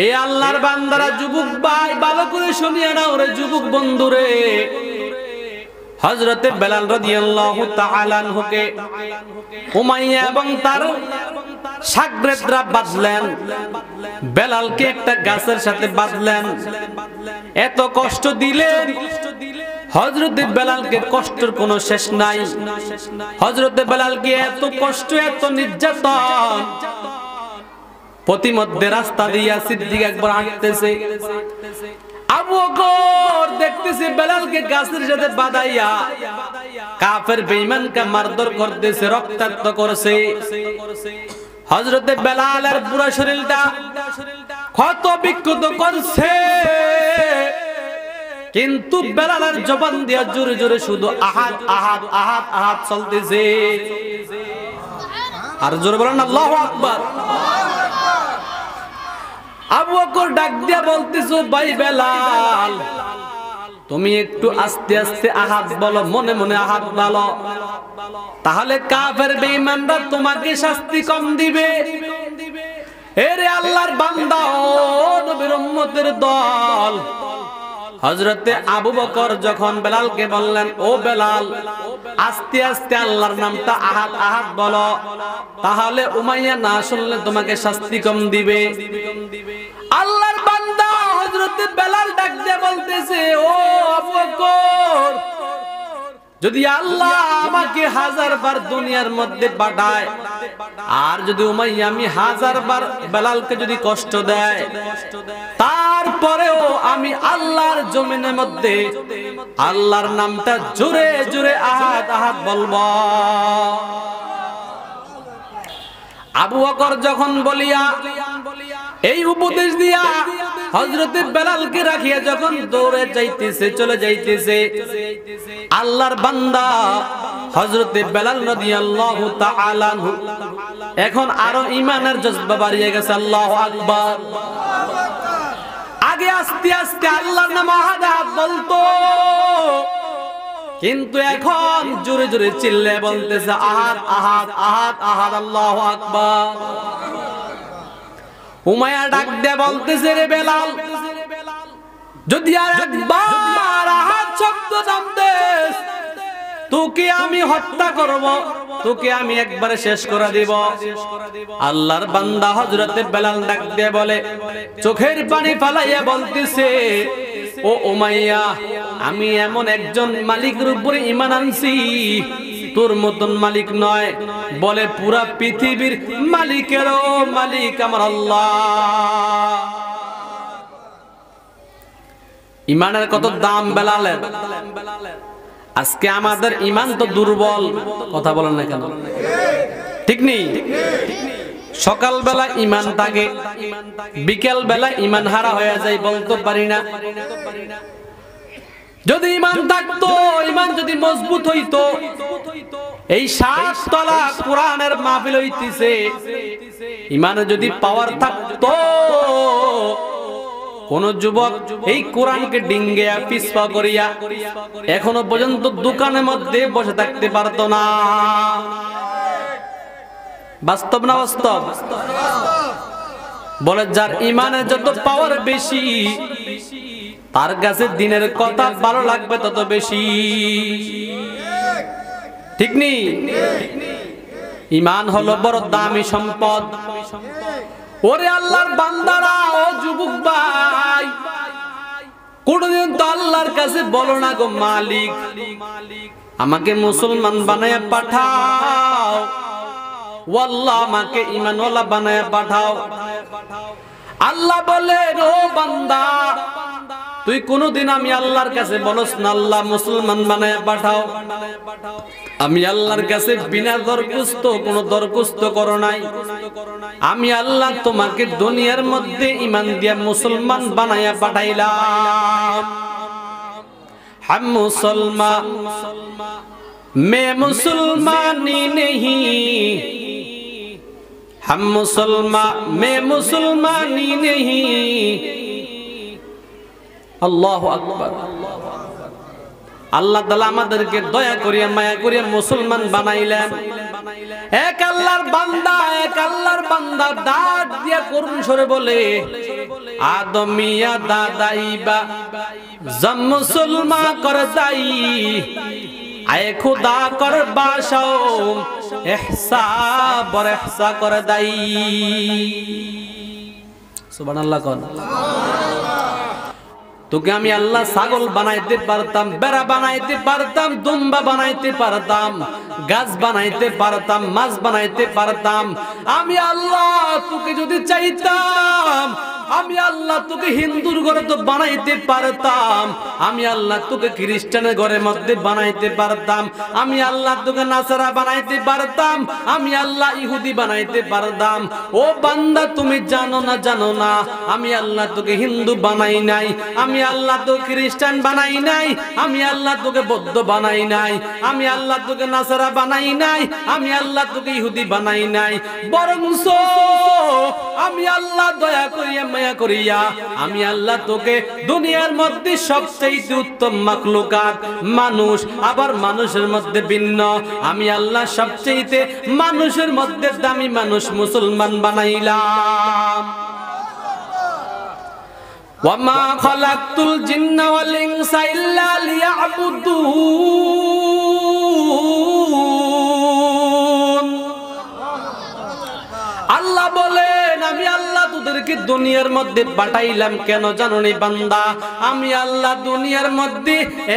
এই আল্লাহর বান্দারা, যুবক ভাই, ভালো করে শুনিয়া নাও রে যুবক বন্ধুরে। হযরতে বেলাল রাদিয়াল্লাহু তাআলা আনহুকে উমাইয়া এবং তার শাগরেদরা বাঁধলেন। বেলালকে একটা গাছের সাথে বাঁধলেন, এত কষ্ট দিলেন। হযরতে বেলালকে কষ্টের কোনো শেষ নাই। হযরতে বেলালকে এত কষ্ট, এত নির্যাতন। প্রতিমধ্যে রাস্তা দিয়া সিদ্দিক একবার হাঁটতেছে, আবু বকর দেখতেছে বেলালকে গাছের সাথে বাঁধাইয়া কাফের বেঈমানকে মারধর করতেছে, রক্তাক্ত করছে। হযরতে বেলালের পুরো শরীরটা ক্ষত বিক্ষত করছে, কিন্তু বেলালের জবান দিয়া জোরে জোরে শুধু আহাদ আহাদ আহাদ আহাদ চলতেছে। আর জোরে বলেন আল্লাহু আকবার। আবু বকর ডাক দিয়া বলতেছো, ভাই বেলাল তুমি একটু আস্তে আস্তে আহাদ বলো, মনে মনে আহাদ বলো, তাহলে কাফের বেঈমানরা তোমাকে শাস্তি কম দিবে। এরে আল্লাহর বান্দা ও নবীর উম্মতের দল, হযরতে আবু বকর যখন বেলালকে বললেন, ও বেলাল আস্তে আস্তে আল্লাহর নামটা আহাদ আহাদ বলো, তাহলে উমাইয়া না শুনলে তোমাকে শাস্তি কম দিবে। আল্লাহর বান্দা হযরতে বেলাল ডাক দিয়ে বলতেছে, ও আবু বকর যদি আল্লাহ আমাকে 1000 বার দুনিয়ার মধ্যে পাঠায়, আর যদি উমাইয়া আমি 1000 বার বেলালকে যদি কষ্ট দেয়, তারপরেও আমি আল্লাহর জমিনের মধ্যে আল্লাহর নামটা জোরে জোরে আহাদ আহাদ বলবো। আবু বকর যখন বলিয়া এই উপদেশ দিয়া হযরতে বেলালকে রাখিয়া যখন দৌড়ে যাইতেছে, চলে যাইতেছে, আল্লাহর বান্দা হযরতে বেলাল রাদিয়াল্লাহু তাআলা আনহু এখন আরো ঈমানের জজবা বাড়িয়ে গেছে। আল্লাহু আকবার। আগে আস্তে আস্তে আল্লাহর নাম আহাদ আহাদ বলতো, কিন্তু এখন জোরে জোরে চিল্লে বলতেছে আহাদ আহাদ আহাদ আহাদ। আল্লাহু আকবার। উমাইয়া ডাক দিয়ে বলতেছে, রে বেলাল যদি আর একবার আহাদ শব্দ নাম দেস, তোকে আমি হত্যা করব, তোকে আমি একবারে শেষ করে দিব। আল্লাহর বান্দা হযরতে বেলাল ডাক দিয়ে বলে, চোখের পানি ফালাইয়া বলতেছে, ও উমাইয়া আমি এমন একজন মালিকের উপরে ঈমান আনছি, তোর মতন মালিক নয়, বলে পুরা পৃথিবীর মালিকেরও মালিক আমার আল্লাহ। ঈমানের কত দাম বেলালের। আজকে আমাদের ঈমান তো দুর্বল, কথা বলেন না কেন? ঠিক নেই? সকাল বেলা ঈমান থাকে, বিকেল বেলা ঈমান হারা হয়ে যায়, বলতে পারি না। যদি ঈমান থাকতো, ঈমান যদি মজবুত হইতো, এই 7 তলা কোরআনের মাহফিল হইতেছে, ঈমানে যদি পাওয়ার থাকতো, কোন যুবক এই কোরআনকে ডিঙ্গিয়া পিছপা করিয়া এখনো পর্যন্ত দোকানের মধ্যে বসে থাকতে পারতো না। বাস্তব না বাস্তব? বলে যার ঈমানের যত পাওয়ার বেশি, তার কাছে দিনের কথা ভালো লাগবে তত বেশি। ঠিক নেই? ঈমান হলো বড় দামি সম্পদ। ওরে আল্লাহর বান্দারা, ও যুবক ভাই, কোনদিন তো আল্লাহর কাছে বলো না গো মালিক আমাকে মুসলমান বানায়া পাঠাও, ওয়াল্লাহ আমাকে ঈমানওয়ালা বানায়া পাঠাও। আল্লাহ বলে, ও বান্দা তুই কোনদিন আমি আল্লাহর কাছে বলস না আল্লাহ মুসলমান বানায়া পাঠাও। আমি আল্লাহর কাছে বিনা দরখাস্ত কোনো দরখাস্ত করো নাই। আমি আল্লাহ তোমাকে দুনিয়ার মধ্যে ঈমান দিয়া মুসলমান বানায়া পাঠাইলাম। হাম মুসলমান মে মুসলমানি नहीं, हम मुसलमान में मुसलमानी नहीं। আল্লাহু আকবার। আল্লাহ তাআলা আমাদেরকে দয়া করিয়া মায়া করিয়া মুসলমান বানাইলেন। এক আল্লাহর বান্দা ডাক দিয়া করুণ স্বরে বলে, আদমিয়া দাদাইবা জম মুসলমান কর দাই, আয়ে খুদা কর বাসাও ইহসা বর ইহসা কর দাই। সুবহানাল্লাহ। কোন তোকে আমি আল্লাহ ছাগল বানাইতে পারতাম, বেড়া বানাইতে পারতাম, দুম্বা বানাইতে পারতাম, গাছ বানাইতে পারতাম, মাছ বানাইতে পারতাম। আমি আল্লাহ তোকে যদি চাইতাম, আমি আল্লাহ তোকে হিন্দুর ঘরে তো বানাইতে পারতাম, আমি আল্লাহ তোকে খ্রিস্টানের ঘরের মধ্যে বানাইতে পারতাম, আমি আল্লাহ তোকে নাসারা বানাইতে পারতাম, আমি আল্লাহ ইহুদি বানাইতে পারতাম। ও বান্দা তুমি জানো না আমি আল্লাহ তোকে হিন্দু বানাই নাই, আমি আল্লাহ তোকে খ্রিস্টান বানাই নাই, আমি আল্লাহ তোকে বৌদ্ধ বানাই নাই, আমি আল্লাহ তোকে নাসারা নাসারা বানাই নাই, আমি আল্লাহ তোকে ইহুদি বানাই নাই, বরঞ্চ আমি আল্লাহ দয়া করিয়া মায়া করিয়া আমি আল্লাহ তোকে দুনিয়ার মধ্যে সবচেয়ে উত্তম মাখলুকাত মানুষ, আবার মানুষের মধ্যে ভিন্ন আমি আল্লাহ সবচেয়ে মানুষের মধ্যে দামি মানুষ মুসলমান বানাইলাম। ওয়ামা খালাকতুল জিন্না ওয়াল ইনসা ইল্লা লিয়াবুদুন। আল্লাহ বলেন আমি আল্লাহ তোদেরকে দুনিয়ার মধ্যে পাঠাইলাম কেন জানোনি বান্দা? আমি আল্লাহ দুনিয়ার মধ্যে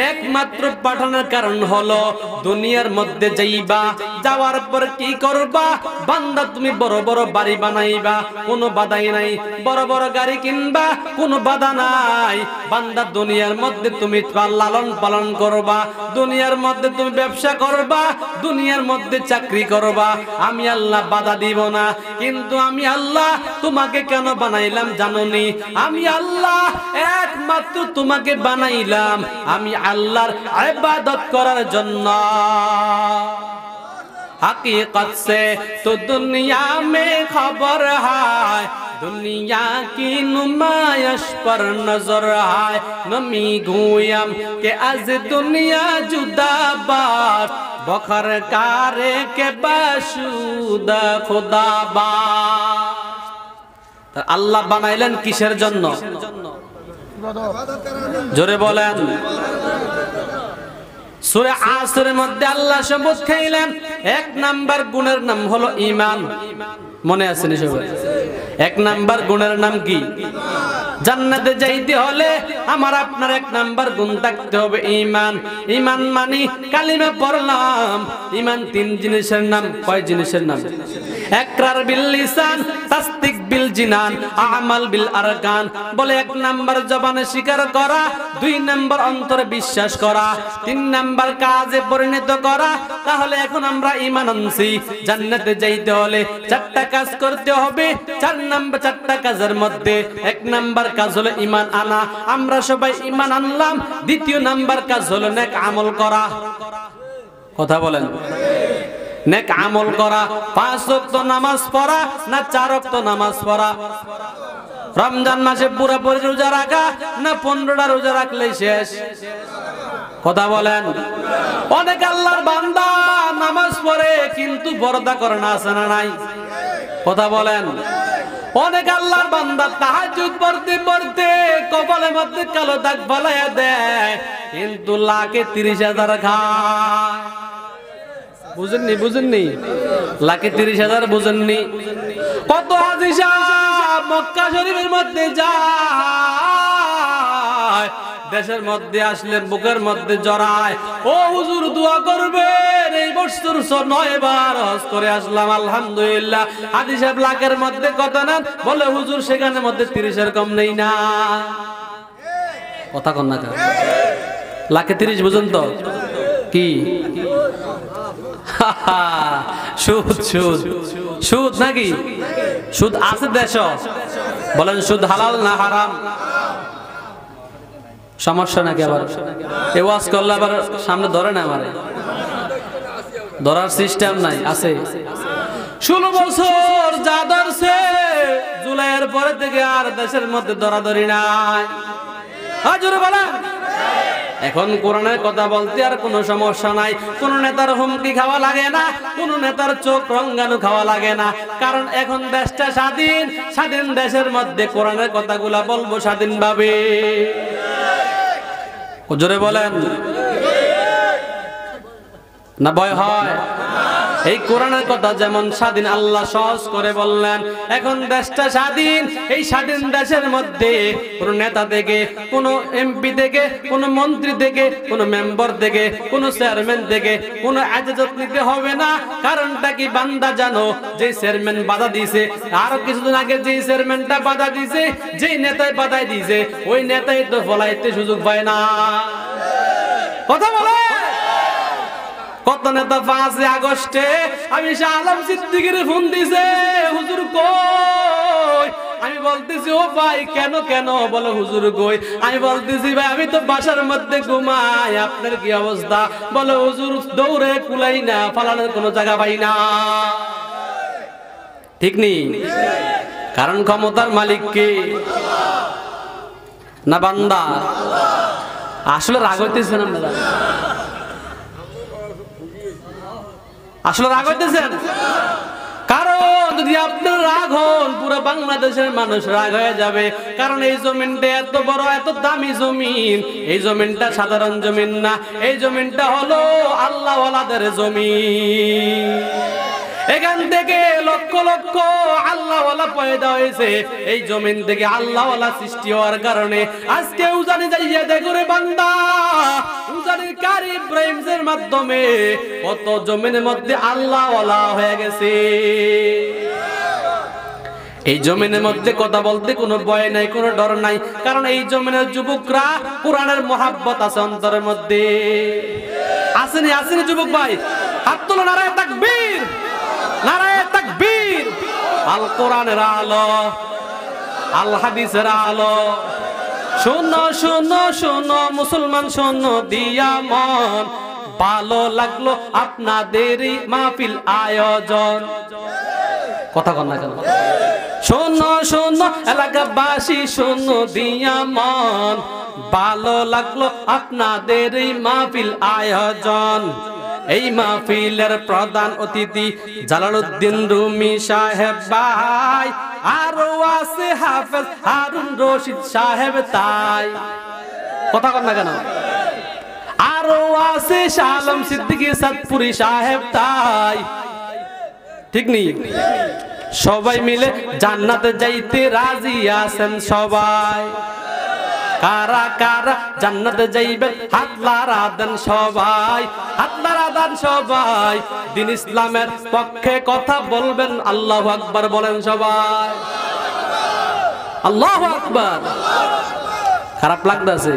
একমাত্র পাঠানোর কারণ হলো দুনিয়ার মধ্যে যাইবা, যাওয়ার পর কি করবা বান্দা? তুমি বড় বড় বাড়ি বানাইবা, কোনো বাধাই নাই, বড় বড় গাড়ি কিনবা, কোনো বাধা নাই বান্দা। দুনিয়ার মধ্যে তুমি লালন পালন করবা, দুনিয়ার মধ্যে তুমি ব্যবসা করবা, দুনিয়ার মধ্যে চাকরি করবা, আমি আল্লাহ বাধা দিব না। কিন্তু আমি আল্লাহ তোমাকে কেন বানাইলাম জানোনি? আমি আল্লাহ একমাত্র তোমাকে বানাইলাম আমি আল্লাহর ইবাদত করার জন্য। हकीकत से तो दुनिया में खबर है, दुनिया की नुमाइश पर नजर है, नमी गोयम के आज दुनिया जुदा बात बखर कारे के बाशुदा खुदा बात। अल्लाह बनाइलेन किसेर जन्य? जोरे बोलेन। সূরা আসরের মধ্যে আল্লাহ শপথ খাইলেন এক নাম্বার গুণের নাম হলো ঈমান। মনে আছে নি সবার? এক নাম্বার গুণের নাম কি? জান্নাতে যাইতে হলে আমার আপনার এক নাম্বার গুণ থাকতে হবে ঈমান। ঈমান মানে কালিমা পড়লাম, ঈমান তিন জিনিসের নাম। কয় জিনিসের নাম? ইকরার বিল লিসান, তাসদিক বিল জিনান, আমাল বিল আরকান। বলে এক নাম্বার জবানে স্বীকার করা, দুই নাম্বার অন্তরে বিশ্বাস করা, তিন নাম্বার কাজে পরিণত করা। তাহলে এখন আমরা ঈমান আনছি, জান্নাতে যাইতে হলে চারটা কাজ করতে হবে। চারটা কাজের মধ্যে এক নাম্বার কাজ হলো ঈমান আনা। আমরা সবাই ঈমান আনলাম। দ্বিতীয় নাম্বার কাজ হলো নেক আমল করা। কথা বলেন। নেক আমল করা, 5 ওয়াক্ত নামাজ পড়া না 4 ওয়াক্ত নামাজ পড়া? রমজান মাসে পুরোপুরি রোজা রাখা না 15টা রোজা রাখলেই শেষ? কথা বলেন। অনেক আল্লাহর বান্দা নামাজ পড়ে কিন্তু পর্দা করে না, আছে না নাই? কথা বলেন। অনেক আল্লাহর বান্দা তাহাজ্জুদ পড়তে পড়তে কপালের মধ্যে কালো দাগ ফালাইয়া দেয় কিন্তু লাখে 30,000 খায়। বুঝেননি? লাখে 30,000 বুঝেননি? কত হাজী সাহেব মক্কা শরীফের মধ্যে যায়, দেশের মধ্যে আসলে বুকের মধ্যে জড়ায়, ও হুজুর দোয়া করবেন, এই বছর 9 বার হজ করে আসলাম আলহামদুলিল্লাহ। হাজী সাহেব লাখের মধ্যে কত নেন? বলে হুজুর সেখানে মধ্যে 30-এর কম নেই না। কথা কন না কেন? লাখে 30 বুঝুন তো কি? সুদ সুদ সুদ নাকি? সুদ আছে দেশ? বলেন সুদ হালাল না হারাম? সমস্যা নাকি? আবার এই ওয়াজ করলে আবার সামনে ধরে না, আমারে ধরার সিস্টেম নাই। আছে 16 বছর যা ধরছে, জুলাইয়ের পরে থেকে আর দেশের মধ্যে ধরাধরি নাই। হাজুর বলেন। এখন কোরআনের কথা বলতে আর কোনো সমস্যা নাই, কোন নেতার হুমকি খাওয়া লাগে না, কোন নেতার চোখ রঙ্গানো খাওয়া লাগে না। কারণ এখন দেশটা স্বাধীন, স্বাধীন দেশের মধ্যে কোরআনের কথাগুলা বলবো স্বাধীনভাবে। জোরে বলেন না ভয় হয়? এই কোরআনের কথা যেমন স্বাধীন, আল্লাহ সহজ করে বললেন। এখন দেশটা স্বাধীন, এই স্বাধীন দেশের মধ্যে কোন নেতা থেকে, কোন এমপি থেকে, কোন মন্ত্রী থেকে, কোন মেম্বার থেকে, কোন চেয়ারম্যান থেকে কোন ইজাজত নিতে হবে না। কারণটা কি? বান্দা জানো, যে চেয়ারম্যান বাধা দিয়েছে, আরো কিছুদিন আগে যে চেয়ারম্যানটা বাধা দিয়েছে, যে নেতায় বাধা দিয়েছে, ওই নেতাই তো ফলাইতে সুযোগ পায় না। কথা বলে। কত নেতা 5 আগস্টে আমি শাহ আলম সিদ্দিকীর ফোন দিছে, হুজুর কই? আমি বলতেছি ও ভাই কেন কেন? বলে হুজুর কই? আমি বলতেছি ভাই আমি তো বাসার মধ্যে ঘুমাই, আপনার কি অবস্থা? বলে হুজুর দৌড়ে কুলাই না, ফালানোর কোনো জায়গা পাই না। ঠিক নেই? কারণ ক্ষমতার মালিক কে? না বান্দা? আসলে রাগ হইতেছেন আপনারা? আসলে রাগ হইতেছেন? কারণ যদি আপনার রাগ হন পুরো বাংলাদেশের মানুষ রাগ হয়ে যাবে। কারণ এই জমিনটা এত বড়, এত দামি জমিন। এই জমিনটা সাধারণ জমিন না, এই জমিনটা হলো আল্লাহ ওয়ালাদের জমিন। এখান থেকে লক্ষ লক্ষ আল্লাহওয়ালা পয়দা হয়েছে। এই জমিন থেকে আল্লাহওয়ালা সৃষ্টি হওয়ার কারণে আজকে উজানি যাইয়া দেখো রে বান্দা, উজানির কারি ইব্রাহিমের মাধ্যমে কত জমিনের মধ্যে আল্লাহওয়ালা হয়ে গেছে। এই জমিনের মধ্যে কথা বলতে কোনো ভয় নাই, কোনো ডর নাই। কারণ এই জমিনের যুবকরা কোরআনের মহাব্বত আছে অন্তরের মধ্যে। আসেনি আসেনি যুবক ভাই? হাত তোলো, নারায়ে তাকবীর, নারায়ে তাকবীর। আল কোরআনের আলো, আল হাদিসের আলো। শোনো শোনো শোনো মুসলমান, শোনো দিয়া মন, ভালো লাগলো আপনাদেরই মাহফিল আয়োজন। কথা কন না কেন? শোনো শোনো এলাকাবাসী, শোনো দিয়া মন, ভালো লাগলো আপনাদেরই মাহফিল আয়োজন। এই মাহফিলের প্রধান অতিথি জালালউদ্দিন রুমি সাহেব ভাই, আরো আছে হাফেজ হারুন রশিদ সাহেব তাই। কথা কন না কেন? আরো আছে শাহ আলম সিদ্দিকী সাতপুরি সাহেব তাই। ঠিক নেই? সবাই মিলে জান্নাতে যাইতে রাজি আছেন সবাই? কারা কারা জান্নাতে যাইবেন হাত লারা দেন সবাই, হাত লারা দেন সবাই। দিন ইসলামের পক্ষে কথা বলবেন, আল্লাহু আকবার বলেন সবাই, আল্লাহু আকবার। খারাপ লাগতেছে?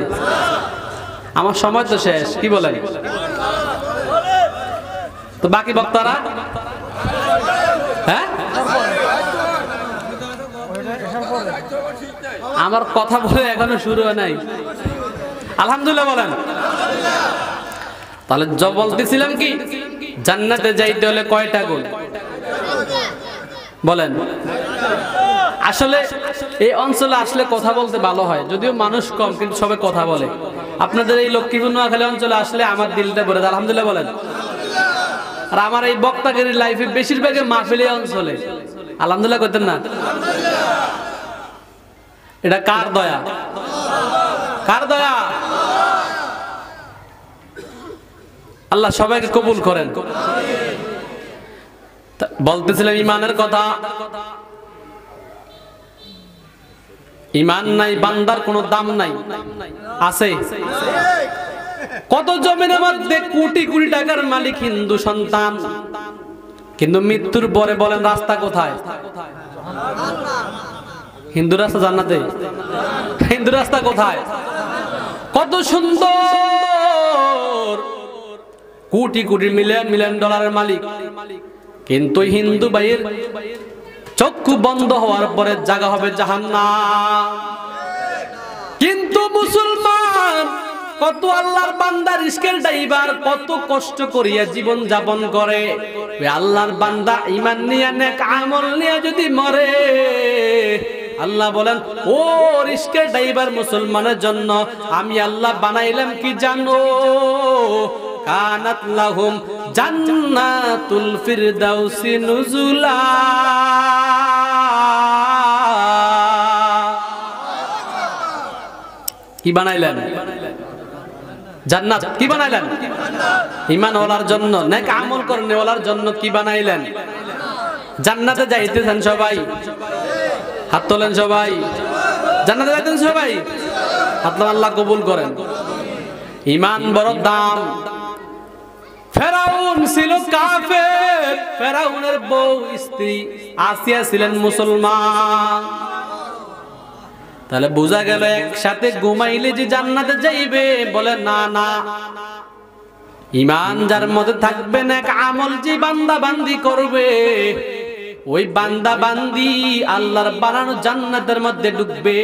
আমার সময় তো শেষ, কি বলেন? তো বাকি বক্তারা হ্যাঁ আমার কথা বলে এখনো শুরু হয় নাই। আলহামদুলিল্লাহ বলেন। তাহলে বলতেছিলাম কি, জান্নাতে যাইতে হলে কয়টা গুণ বলেন? আসলে এই অঞ্চলে আসলে কথা বলতে ভালো হয়, যদিও মানুষ কম কিন্তু সবাই কথা বলে। আপনাদের এই লক্ষ্মীপুর নোয়াখালী অঞ্চলে আসলে আমার দিলটা ভরে যায়। আলহামদুলিল্লাহ বলেন। আর আমার এই বক্তাগিরির লাইফে বেশিরভাগই মাহফিলে অঞ্চলে আলহামদুলিল্লাহ করতেন না? এটা কার দয়া? কার দয়া? আল্লাহ সবাইকে কবুল করেন। বলতেছিলাম ইমানের কথা। ইমান নাই বান্দার কোনো দাম নাই। আছে? কত জমিনের মধ্যে কোটি কোটি টাকার মালিক হিন্দু সন্তান, কিন্তু মৃত্যুর পরে বলেন রাস্তা কোথায়? হিন্দু রাস্তা জান্নাতে? হিন্দু রাস্তা কোথায়? কত সুন্দর, কোটি কোটি মিলিয়ন মিলিয়ন ডলারের মালিক, কিন্তু হিন্দু ভাইয়ের চক্ষু বন্ধ হওয়ার পরে জায়গা হবে জাহান্নাম। কিন্তু মুসলমান কত আল্লাহর বান্দা রিস্কের ড্রাইভার, কত কষ্ট করিয়া জীবন যাপন করে। ওই আল্লাহর বান্দা ঈমান নিয়ে নেক আমল নিয়ে যদি মরে, আল্লাহ বলেন ও রিস্কের ড্রাইভার মুসলমানের জন্য আমি আল্লাহ বানাইলাম কি জানো? কানাত লাহুম জান্নাতুল ফিরদাউসি নুজুলা। কি বানাইলেন? জান্নাত। কি বানাইলেন? ঈমান ওয়ালার জন্য, নেক আমল করনে ওয়ালার জন্য কি বানাইলেন? জান্নাতে যাইতেছেন সবাই? হাত তোলেন সবাই। জান্নাতে যাইতেছেন সবাই? হাত আল্লাহ কবুল করেন। ঈমান বড় দাম। ফেরাউন ছিল কাফের, ফেরাউনের বউ স্ত্রী আসিয়া ছিলেন মুসলমান। তাহলে বোঝা গেল একসাথে ঘুমাইলে যে জান্নাতে যাইবে? বলে না না, ঈমান যার মধ্যে থাকবে, নেক আমল যে বান্দা বান্দি করবে, ওই বান্দা বান্দি আল্লাহর বানানো জান্নাতের মধ্যে ঢুকবে।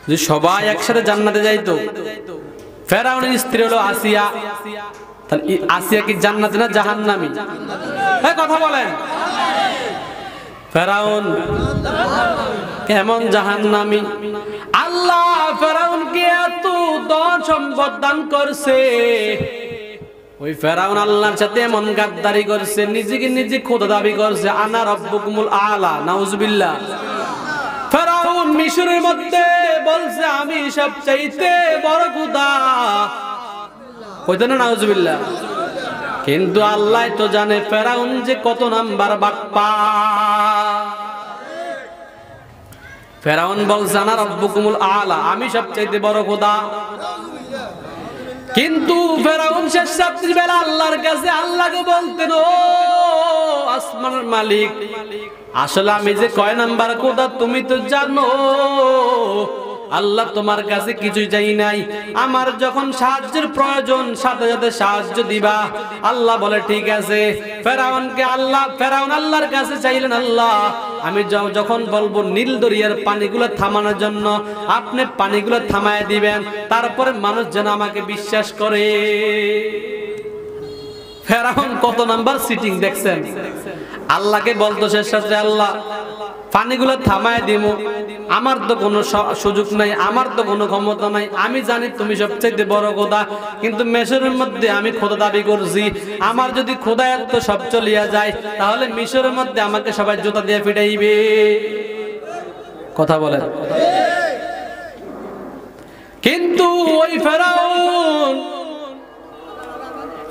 যে সবাই একসাথে জান্নাতে যাইতো, ফেরাউনের স্ত্রী হলো আসিয়া, তাহলে আসিয়া কি জান্নাতে না জাহান্নামী? এই কথা বলেন। ফেরাউন কেমন জাহান্নামী? আল্লাহ ফেরাউনকে এত ধন সম্পদ দান করছে, ওই ফেরাউন আল্লাহর সাথে এমন গাদ্দারি করছে, নিজেকে নিজে খোদা দাবি করছে, আনা রাব্বুকুমুল আলা। নাউজুবিল্লাহ। ফেরাউন মিশরের মধ্যে বলছে আমি সবচাইতে বড় খোদা, কইতো না নাউজুবিল্লাহ। কিন্তু আল্লাহ তো জানে ফেরাউন যে কত নাম্বার বাটপার। ফেরাউন বলছে আনা রাব্বুকুমুল আলা, আমি সবচাইতে বড় খোদা। কিন্তু ফেরাউন শেষ রাত্রি বেলা আল্লাহর কাছে আল্লাহকে বলতেন, ও আসমানের মালিক, আসলে আমি যে কয় নাম্বার খোদা তুমি তো জানো। আল্লাহ তোমার কাছে কিছুই চাই নাই, আমার যখন সাহায্যের প্রয়োজন সাথে সাথে সাহায্য দিবা। আল্লাহ বলে ঠিক আছে। ফেরাউন আল্লাহর কাছে চাইলেন, আল্লাহ আমি যখন বলবো নীল দরিয়ার পানিগুলো থামানোর জন্য আপনি পানিগুলো থামায় দিবেন, তারপরে মানুষ যেন আমাকে বিশ্বাস করে। ফেরাউন কত নাম্বার সিটিং দেখছেন? আল্লাহকে বলতো শেষ রাত্রে, আল্লাহ পানিগুলো থামায় দিব, আমার তো কোনো সুযোগ নাই, আমার তো কোনো ক্ষমতা নাই, আমি জানি তুমি সবচেয়ে বড় খোদা, কিন্তু মিশরের মধ্যে আমি খোদা দাবি করছি, আমার যদি খোদা এত সব চলিয়া যায় তাহলে মিশরের মধ্যে আমাকে সবাই জুতা দিয়ে পিটাইবে। কথা বলেন। কিন্তু ওই ফেরাউন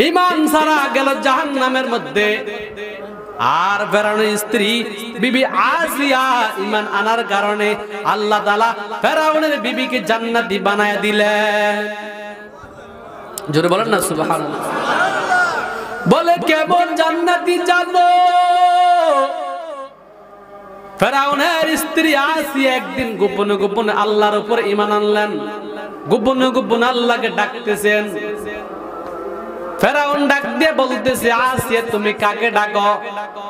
ঈমান ছাড়া গেল জাহান্নামের মধ্যে। আর ফেরাউনের স্ত্রী বিবি আসিয়া ঈমান আনার কারণে আল্লাহ তাআলা ফেরাউনের বিবিকে জান্নাতি বানায়া দিলেন। জোরে বলেন না সুবহানাল্লাহ। বলে কেমন জান্নাতি জানো? ফেরাউনের স্ত্রী আসিয়া একদিন গোপনে গোপনে আল্লাহর উপর ঈমান আনলেন, গোপনে গোপনে আল্লাহকে ডাকতেছেন। ফেরাউন ডাক দিয়ে বলতেছে, আসিয়া তুমি কাকে ডাকো?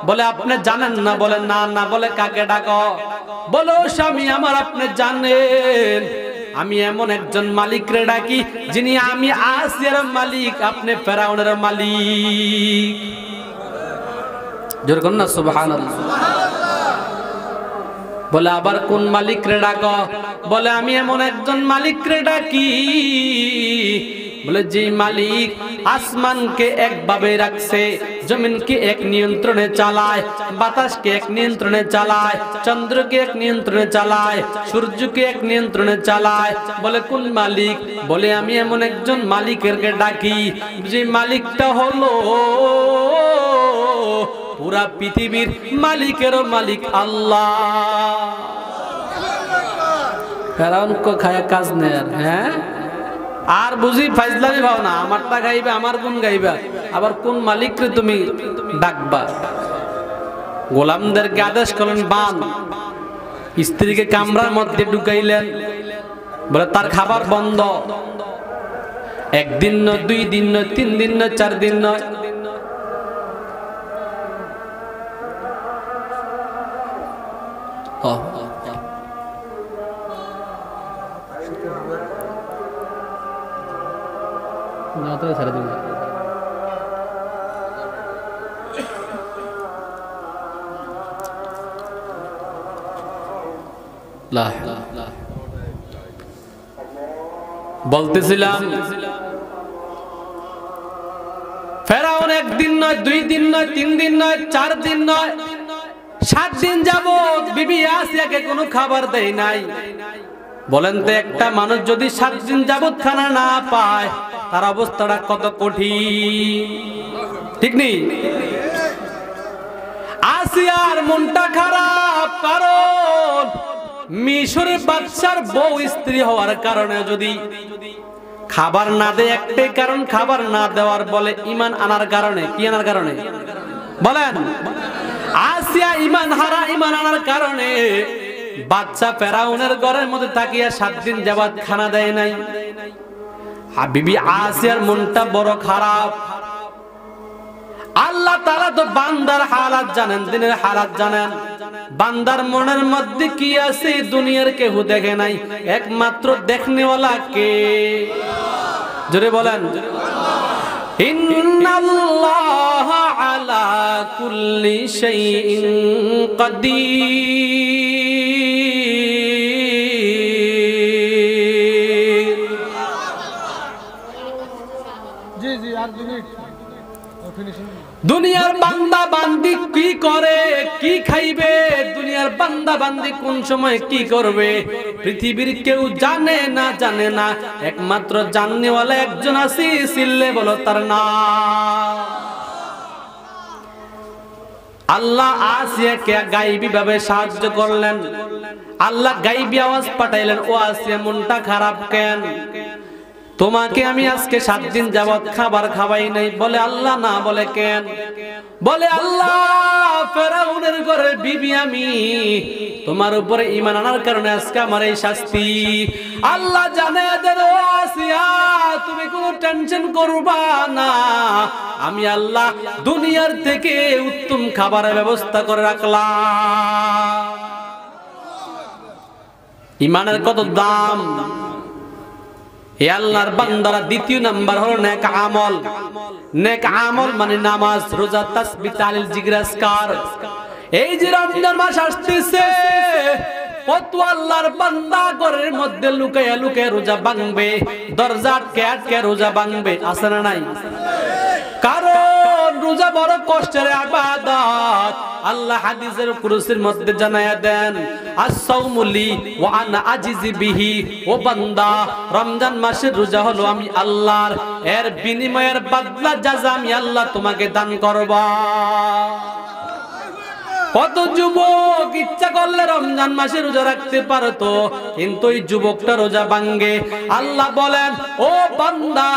বলে আপনি জানেন না? বলে না না। বলে কাকে ডাকো? বলো স্বামী আমার, আপনি জানেন আমি এমন একজন মালিকরে ডাকি যিনি আমি আসিয়ার মালিক, আপনি ফেরাউনের মালিক। জোরে কন্না সুবহানাল্লাহ। বলে আবার কোন মালিকরে ডাকো? বলে আমি এমন একজন মালিকরে ডাকি, বলে যে মালিক আসমানকে একভাবে রাখছে, জমিনকে এক নিয়ন্ত্রণে চালায়, বাতাসকে এক নিয়ন্ত্রণে চালায়, চন্দ্রকে এক নিয়ন্ত্রণে চালায়, সূর্যকে এক নিয়ন্ত্রণে চালায়। বলে কোন মালিক? বলে আমি এমন একজন মালিকেরকে ডাকি যে মালিকটা হলো পুরা পৃথিবীর মালিকেরও মালিক আল্লাহ। ফেরাউন কো খায়া কাজ নেই আর। হ্যাঁ, আর বুঝি ফাইজলামি ভাও না, আমারটা গাইবা, আমার কোন গাইবা, আবার কোন মালিকরে তুমি ডাকবা? গোলামদেরকে আদেশ করলেন বান, স্ত্রীকে কামরার মধ্যে ঢুকাইলেন, বলে তার খাবার বন্ধ, একদিন নয়, 2 দিন নয়, 3 দিন নয়, 4 দিন নয়। ছেড়ে দিন। বলতেছিলাম ফেরাউন 1 দিন নয়, 2 দিন নয়, 3 দিন নয়, 4 দিন নয়, 7 দিন যাবত বিবি আসিয়াকে কোনো খাবার দেয় নাই। বলেন তো একটা মানুষ যদি 7 দিন যাবত খানা না পায় তার অবস্থাটা কত কঠিন, ঠিক নেই? আসিয়ার মনটা খারাপ, কারণ মিশরের বাদশার বউ স্ত্রী হওয়ার কারণে যদি খাবার না দেয়, একটাই কারণ খাবার না দেওয়ার, বলে ঈমান আনার কারণে। কি আনার কারণে? বলেন। আসিয়া ঈমান হারা, ঈমান আনার কারণে বাচ্চা ফেরাউনের ঘরের মধ্যে থাকিয়া 7 দিন যাবত খানা দেয় নাই। বিবি আসিয়ার মনটা বড় খারাপ। আল্লাহ তাআলা তো বান্দার হালাত জানেন, দিনের হালাত জানেন। বান্দার মনের মধ্যে কি আছে দুনিয়ার কেউ দেখে নাই, একমাত্র দেখনেওয়ালা কে? জোরে বলেন। ইন্নাল্লাহা আলা কুল্লি শাইইন কাদির। জি জি, আর 2 মিনিট ফিনিশিং। দুনিয়ার বান্দা বান্দি কি করে, কি খাইবে, দুনিয়ার বান্দা বান্দি কোন সময় কি করবে, পৃথিবীর কেউ জানে না, জানে না। একমাত্র জাননেওয়ালা একজন আছে, সিল্লে বলো তার নাম আল্লাহ। আসিয়াকে গায়বী ভাবে সাহায্য করলেন, আল্লাহ গায়বী আওয়াজ পাঠাইলেন, ও আসিয়া মনটা খারাপ কেন? তোমাকে আমি আজকে 7 দিন যাবত খাবার খাওয়াই নাই। বলে আল্লাহ না। বলে কেন? বলে আল্লাহ ফেরাউনের ঘরের বিবি আমি, তোমার উপরে ঈমান আনার কারণে আজকে আমার এই শাস্তি। আল্লাহ জানে দেন, ও আসিয়া তুমি কোনো টেনশন করবা না, আমি আল্লাহ দুনিয়ার থেকে উত্তম খাবারের ব্যবস্থা করে রাখলাম। ঈমানের কত দাম! হে আল্লাহর বান্দারা, দ্বিতীয় নাম্বার হলো নেক আমল। নেক আমল মানে নামাজ, রোজা, তাসবিহ, তাহলিল, জিকির, আজকার। এই যে রমজান মাস আসতেছে, কত আল্লাহর বান্দা ঘরের মধ্যে লুকায়া লুকায়া রোজা ভাঙবে, দরজা আটকে আটকে রোজা ভাঙবে, আছে না নাই? কারণ রোজা বড় কষ্টের ইবাদত। আল্লাহ হাদিসের কুরসির মধ্যে জানায়া দেন, as-সাওমু লি ওয়া আনা আজিজি বিহি। ও বান্দা, রমজান মাসের রোজা হলো আমি আল্লাহর, এর বিনিময়ের বদলা জাযা আমি আল্লাহ তোমাকে দান করব। কত যুবক ইচ্ছা করলে রমজান মাসে রোজা রাখতে পারতো, কিন্তু এই যুবকটা রোজা ভাঙ্গে। আল্লাহ বলেন, ও বান্দা,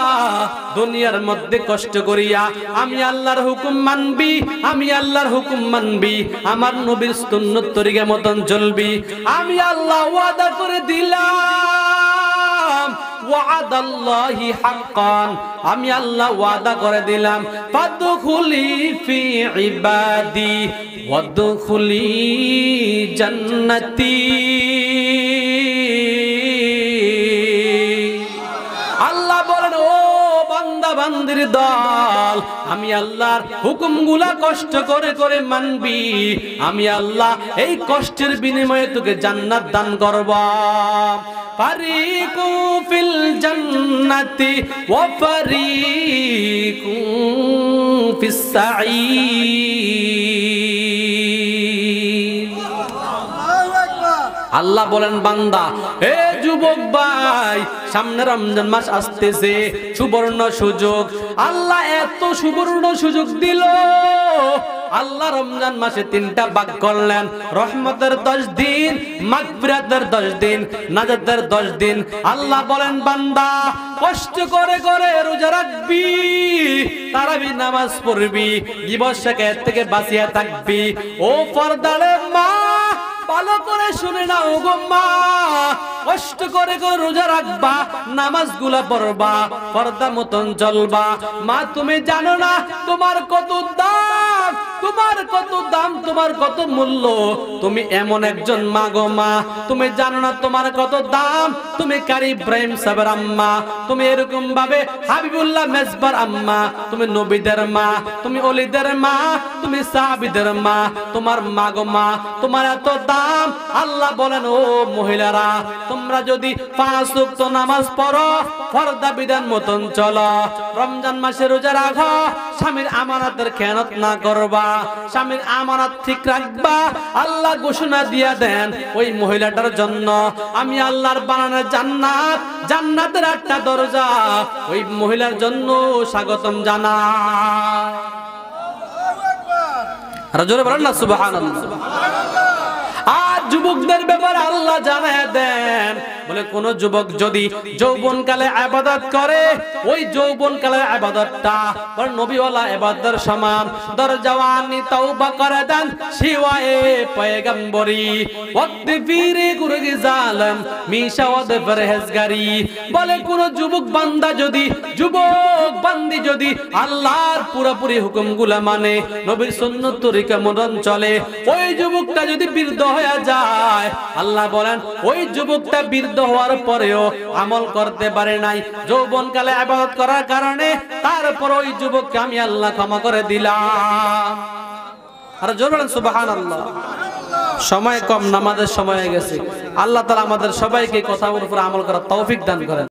দুনিয়ার মধ্যে কষ্ট করিয়া আমি আল্লাহর হুকুম মানবি, আমি আল্লাহর হুকুম মানবি, আমার নবীর সুন্নত তরিকা মতন চলবি, আমি আল্লাহ ওয়াদা করে দিলাম, ওয়াদাল্লাহি হাক্কান, আমি আল্লাহ ওয়াদা করে দিলাম, ফাদখুলি ফি ইবাদি ওয়াদখুলি জান্নাতি। আল্লাহ বলেন, ও বান্দা বান্দির দল, আমি আল্লাহর হুকুমগুলা কষ্ট করে করে মানবি, আমি আল্লাহ এই কষ্টের বিনিময়ে তোকে জান্নাত দান করব। ফারিকু ফিল জান্নাতি ওয়া ফারিকু ফিস সাঈর। আল্লাহ বলেন, বান্দা, এ যুবক ভাই, সামনে রমজান মাস আসতেছে, সুবর্ণ সুযোগ। আল্লাহ এত সুবর্ণ সুযোগ দিল। আল্লাহ রমজান মাসে 3টা ভাগ করলেন, রহমতের 10 দিন, মাগফিরাতের 10 দিন, নাজাতের 10 দিন। আল্লাহ বলেন, বান্দা, কষ্ট করে করে রোজা রাখবি, তারাবি নামাজ পড়বি, গীবত শিকায়ত থেকে বাঁচিয়া থাকবি। ও পর্দারে মা, ভালো করে শুনে নাও গো মা, কষ্ট করে করে রোজা রাখবা, নামাজগুলা পড়বা, পর্দা মতন চলবা। মা, তুমি জানো না তোমার কত দাম, তোমার কত দাম, তোমার কত মূল্য। তুমি এমন একজন মা গো মা, তুমি জানো না তোমার কত দাম। তুমি কারি ইব্রাহিম সাহেবের আম্মা, তুমি এরকম ভাবে হাবিবুল্লাহ মেজবার আম্মা, তুমি নবীদের মা, তুমি ওলিদের মা, তুমি সাহাবীদের মা, তোমার মা গো মা, তোমার এত দাম। আল্লাহ বলেন, ও মহিলারা, তোমরা যদি 5 ওয়াক্ত নামাজ পড়ো, ফরদা বিধান মতন চলো, রমজান মাসে রোজা রাখো, স্বামীর আমানতের খেয়ানত না করবা, স্বামীর আমানত ঠিক রাখবা, আল্লাহ ঘোষণা দিয়া দেন ওই মহিলাটার জন্য আমি আল্লাহর বানানো জান্নাত, জান্নাতের 8টা দরজা ওই মহিলার জন্য স্বাগতম জানাই। আর জোরে বলেন না সুবহানাল্লাহ। আর যুবকদের ব্যাপারে ব্যাপারে আল্লাহ জানায় দেন, বলে কোন যুবক যদি যৌবনকালে ইবাদত করে, ওই যৌবনকালের ইবাদতটা বড় নবীওয়ালা ইবাদতের সমান। দর জওয়ানি তওবা করে দেন শিওয়ায়ে পয়গম্বরি, ওয়াক্ত ফিরে গুরগি জালেম মিশাওয়াদ পরহেজগারি। বলে কোন যুবক বান্দা যদি, যুবক বান্দি যদি আল্লাহর পুরোপুরি হুকুমগুলো মানে, নবীর সুন্নাত তরিকা মতন চলে, ওই যুবকটা যদি বৃদ্ধ হয়ে যায়, আল্লাহ বলেন ওই যুবকটা বৃদ্ধ হওয়ার পরেও আমল করতে পারে নাই যৌবনকালে ইবাদত করার কারণে, তারপর ওই যুবককে আমি আল্লাহ ক্ষমা করে দিলাম। আর জোরে বলেন সুবহানাল্লাহ। সময় কম, নামাজের সময় হয়ে গেছে। আল্লাহ তাআলা আমাদের সবাইকে কথার উপর আমল করার তৌফিক দান করেন।